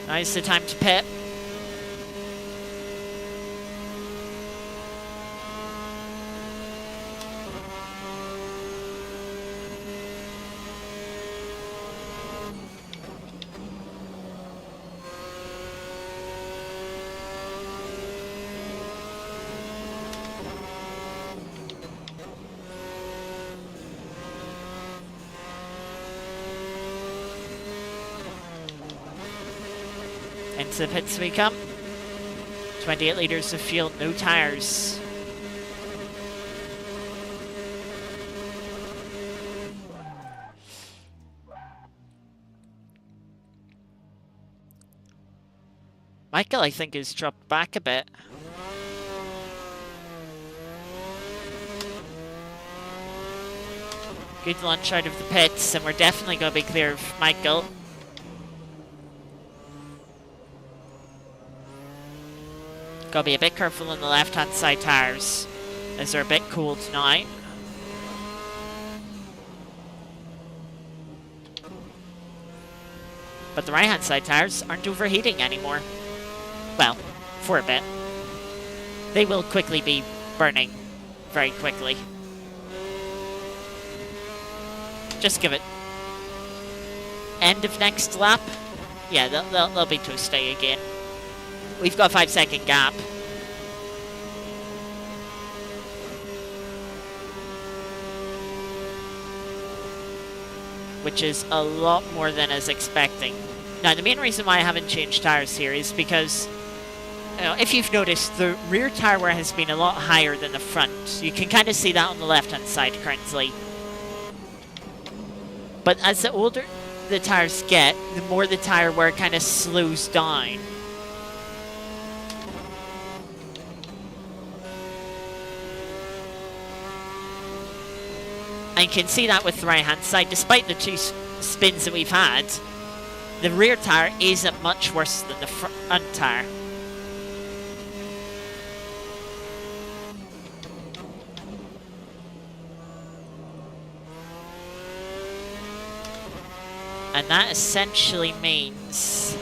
Now's the time to pit. Into the pits we come. 28 litres of fuel, no tyres. Michael, I think, has dropped back a bit. Good launch out of the pits, and we're definitely going to be clear of Michael. Gotta be a bit careful on the left-hand side tyres, as they're a bit cold now. But the right-hand side tyres aren't overheating anymore. Well, for a bit. They will quickly be burning very quickly. Just give it end of next lap. Yeah, they'll be toasty again. We've got a 5-second gap. Which is a lot more than I was expecting. Now, the main reason why I haven't changed tyres here is because, you know, if you've noticed, the rear tyre wear has been a lot higher than the front. You can kind of see that on the left-hand side currently. But as the older the tyres get, the more the tyre wear kind of slows down. And you can see that with the right-hand side. Despite the two spins that we've had, the rear tyre isn't much worse than the front tyre. And that essentially means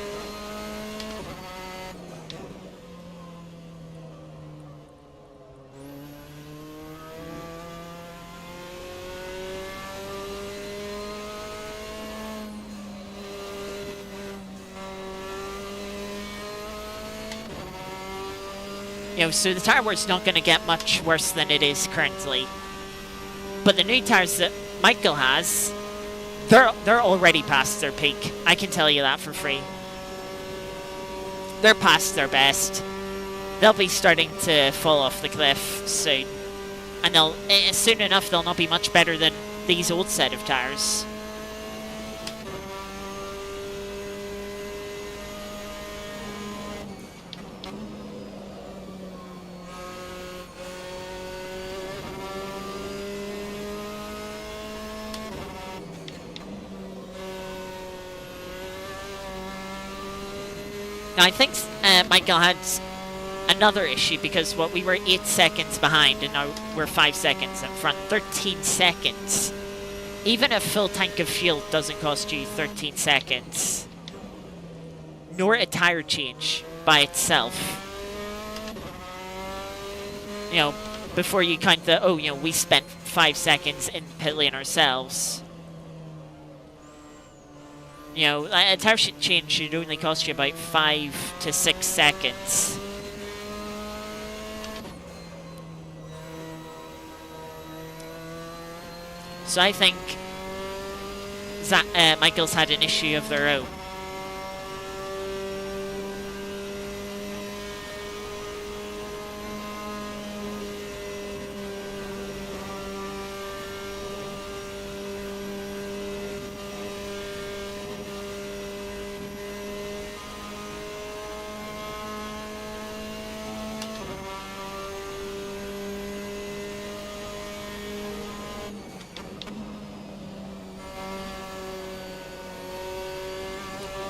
so the tyre wear's not going to get much worse than it is currently. But the new tyres that Michael has, they're already past their peak. I can tell you that for free. They're past their best. They'll be starting to fall off the cliff soon. And soon enough, they'll not be much better than these old set of tyres. Now, I think Michael had another issue because we were 8 seconds behind and now we're 5 seconds in front. 13 seconds. Even a full tank of fuel doesn't cost you 13 seconds. Nor a tyre change by itself. Before you count we spent 5 seconds in pit lane ourselves. A tyre change should only cost you about 5 to 6 seconds. So I think Michael's had an issue of their own.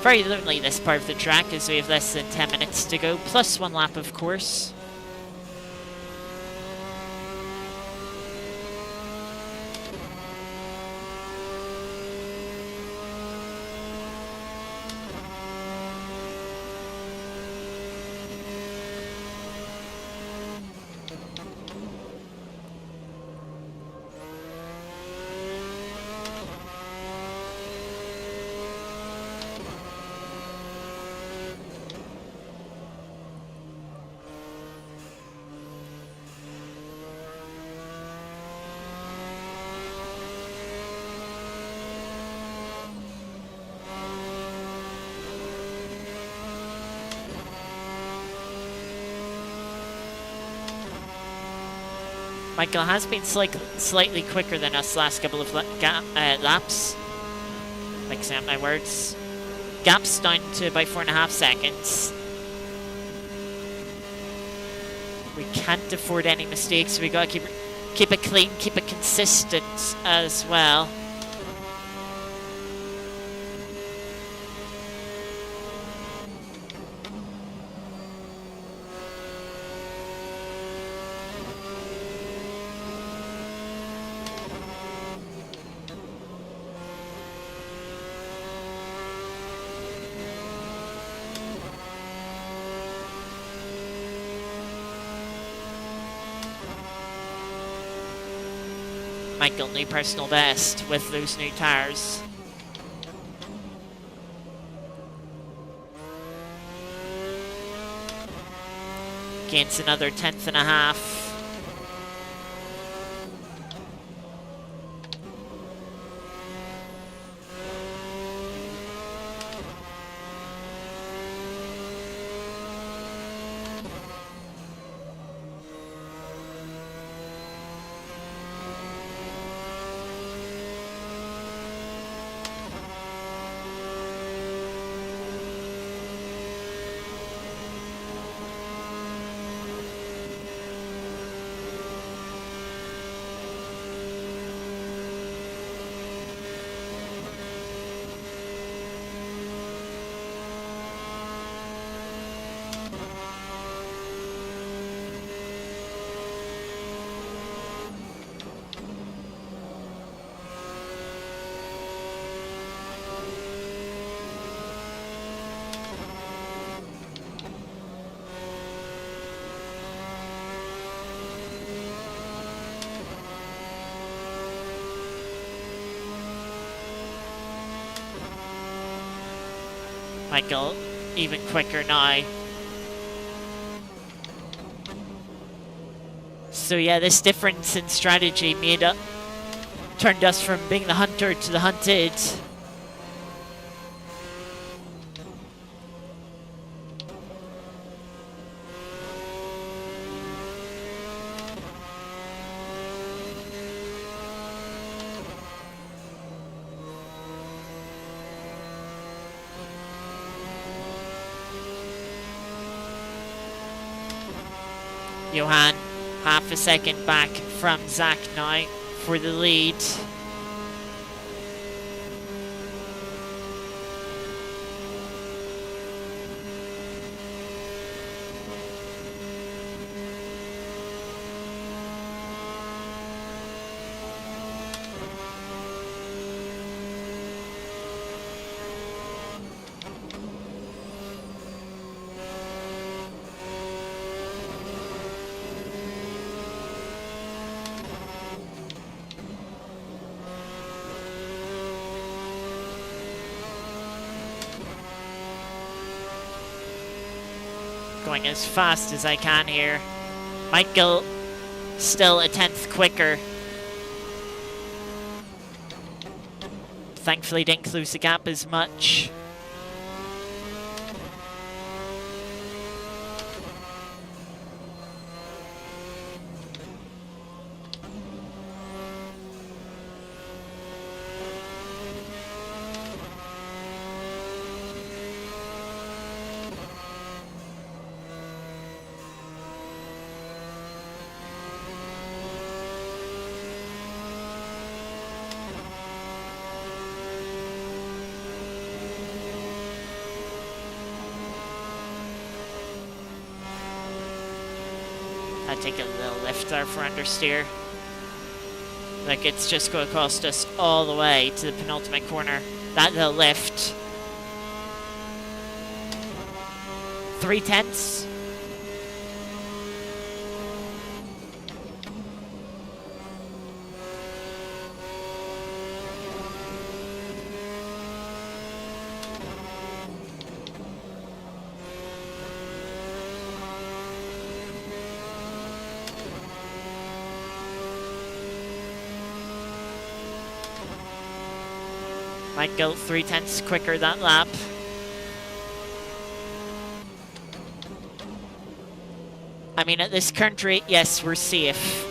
Very lonely this part of the track as we have less than 10 minutes to go, plus 1 lap of course. Michael has been slightly quicker than us last couple of laps. Mixing up my words. Gap's down to about 4.5 seconds. We can't afford any mistakes. We gotta keep it clean, keep it consistent as well. Michael, new personal best with those new tyres. Gains another 1/10.5. Michael, even quicker now. So yeah, this difference in strategy turned us from being the hunter to the hunted. Johan, half a second back from Zach now for the lead. Going as fast as I can here. Michael still a 1/10 quicker. Thankfully didn't close the gap as much. I take a little lift there for understeer. Like, it's just going to cost us all the way to the penultimate corner. That little lift. 3/10. Might go 3/10 quicker that lap. I mean, at this current rate, yes, we're safe.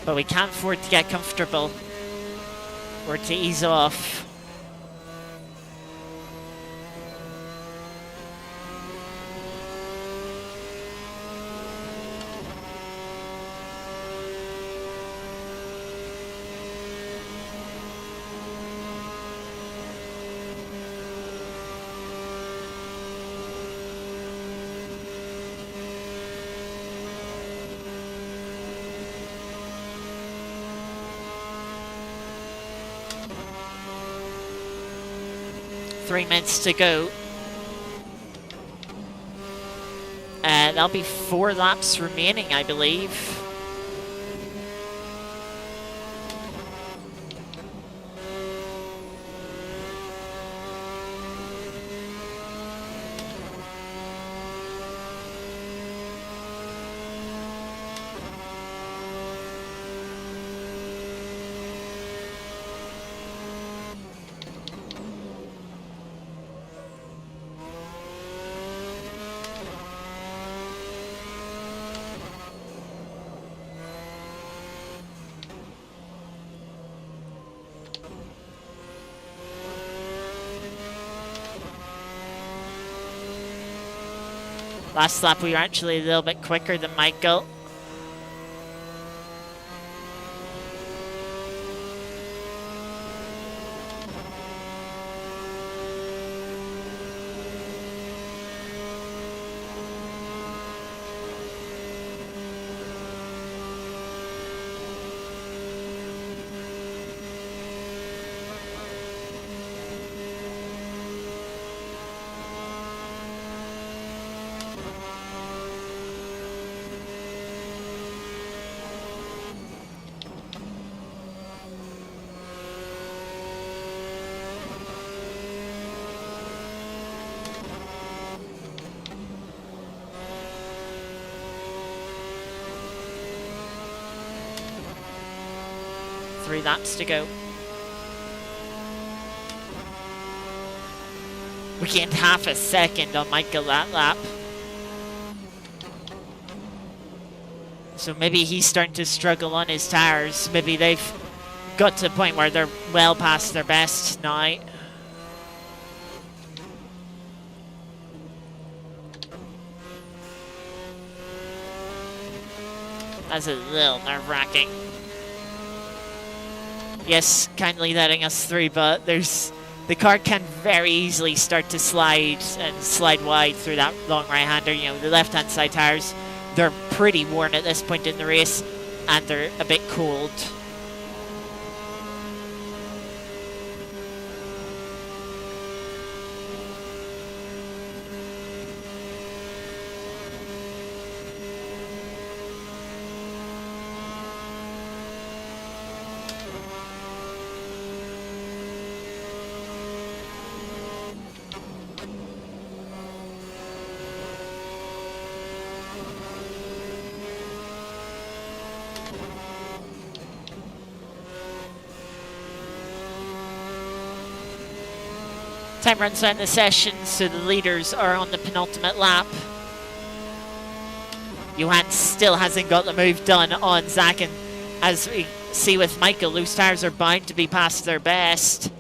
but we can't afford to get comfortable or to ease off. Three minutes to go. That'll be 4 laps remaining, I believe. Last lap we were actually a little bit quicker than Michael. Three laps to go. We gained half a second on Michael that lap. So maybe he's starting to struggle on his tires. Maybe they've got to a point where they're well past their best now. That's a little nerve-wracking. Yes, kindly letting us through, but the car can very easily start to slide and slide wide through that long right-hander. You know, the left-hand side tires, they're pretty worn at this point in the race, and they're a bit cold. Time runs out in the session, so the leaders are on the penultimate lap. Johan still hasn't got the move done on Zach, and as we see with Michael, loose tires are bound to be past their best.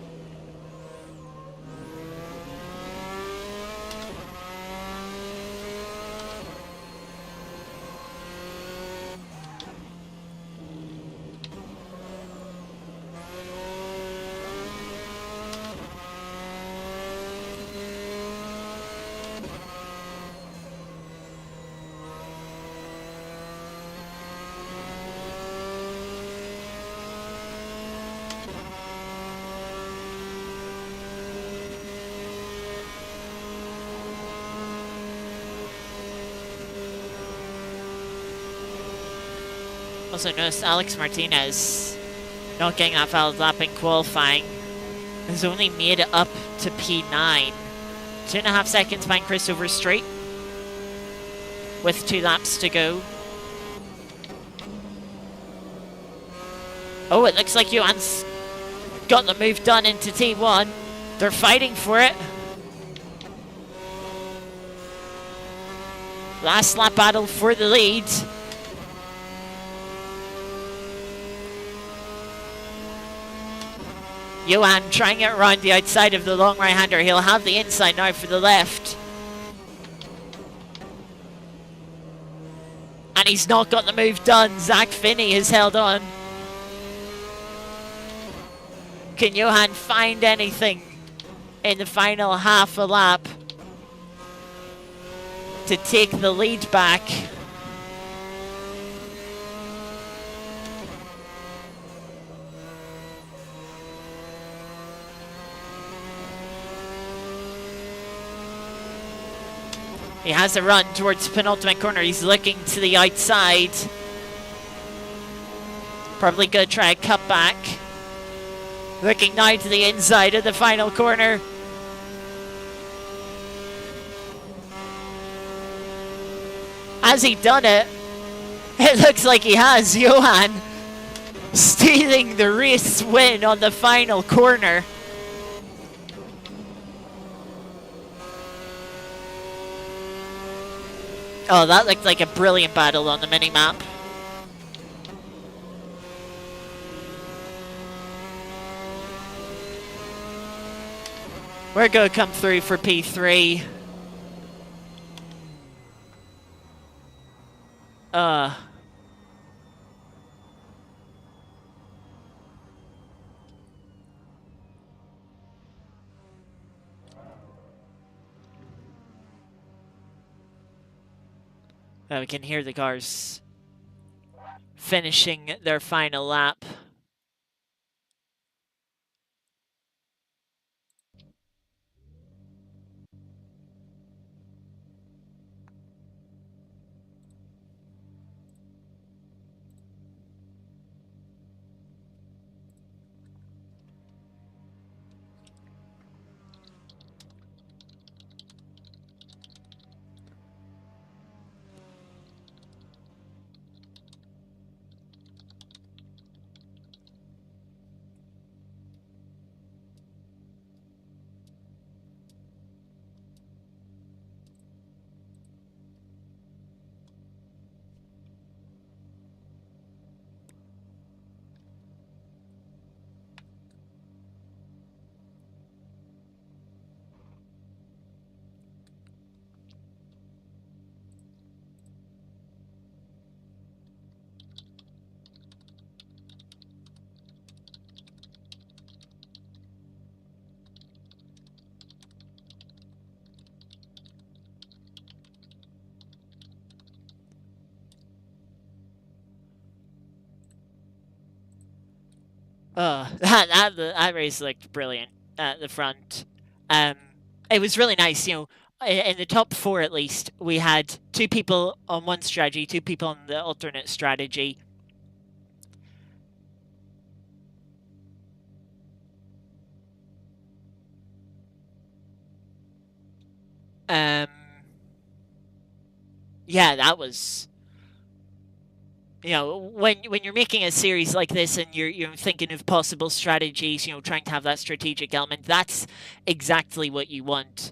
Also noticed Alex Martinez not getting that valid lap in qualifying has only made it up to P9. 2.5 seconds behind Christopher Street with 2 laps to go. Oh, it looks like Johan's got the move done into T1. They're fighting for it. Last lap battle for the lead. Johan trying it around the outside of the long right-hander. He'll have the inside now for the left. And he's not got the move done. Zach Finney has held on. Can Johan find anything in the final half a lap to take the lead back? He has a run towards the penultimate corner. He's looking to the outside. Probably going to try a cut back. Looking now to the inside of the final corner. Has he done it? It looks like he has. Johan stealing the race win on the final corner. Oh, that looked like a brilliant battle on the mini-map. We're going to come through for P3. We can hear the cars finishing their final lap. That race looked brilliant at the front. It was really nice, you know. In the top four, at least, we had 2 people on one strategy, 2 people on the alternate strategy. Yeah, that was, you know, when you're making a series like this and you're thinking of possible strategies, you know, trying to have that strategic element, that's exactly what you want.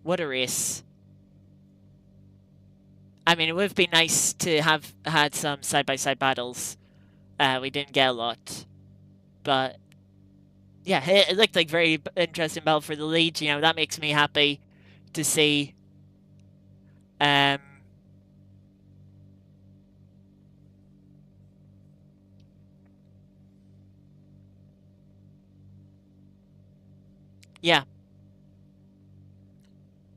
What a race. I mean, it would have been nice to have had some side-by-side battles. We didn't get a lot. But, yeah, it looked like very interesting battle for the lead. You know, that makes me happy to see. Yeah.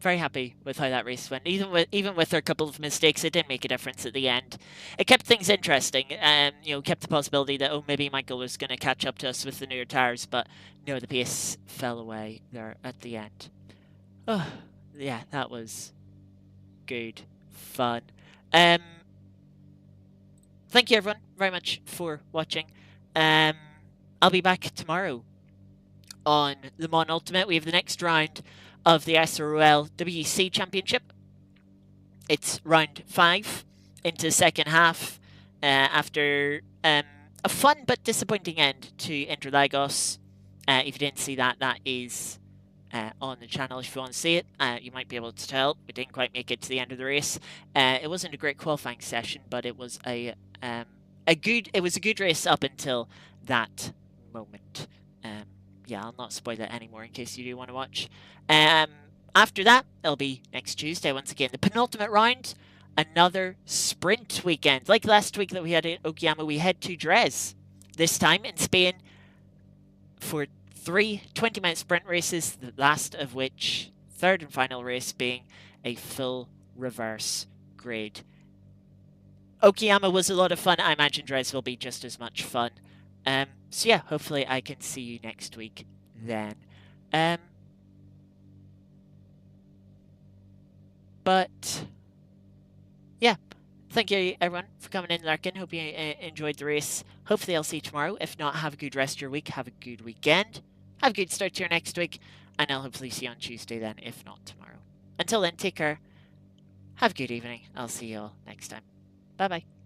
Very happy with how that race went. Even with a couple of mistakes, it didn't make a difference at the end. It kept things interesting, and you know, kept the possibility that maybe Michael was going to catch up to us with the newer tires, but no, the pace fell away there at the end. Oh, yeah, that was good fun. Thank you everyone very much for watching. I'll be back tomorrow on Le Mans Ultimate. We have the next round of the SROL WC Championship. It's round 5 into the second half after a fun but disappointing end to Interlagos. If you didn't see that, that is on the channel if you want to see it. You might be able to tell we didn't quite make it to the end of the race. It wasn't a great qualifying session, but it was a good race up until that moment. Yeah, I'll not spoil it anymore in case you do want to watch. After that, it'll be next Tuesday once again. The penultimate round, another sprint weekend. Like last week that we had at Okayama, we head to Jerez. This time in Spain for 3 20-minute sprint races, the last of which, third and final race, being a full reverse grade. Okayama was a lot of fun. I imagine Jerez will be just as much fun. So yeah, hopefully I can see you next week then. But yeah, thank you everyone for coming in, lurking. Hope you enjoyed the race. Hopefully I'll see you tomorrow. If not, have a good rest of your week. Have a good weekend. Have a good start to your next week. And I'll hopefully see you on Tuesday then, if not tomorrow. Until then, take care. Have a good evening. I'll see you all next time. Bye-bye.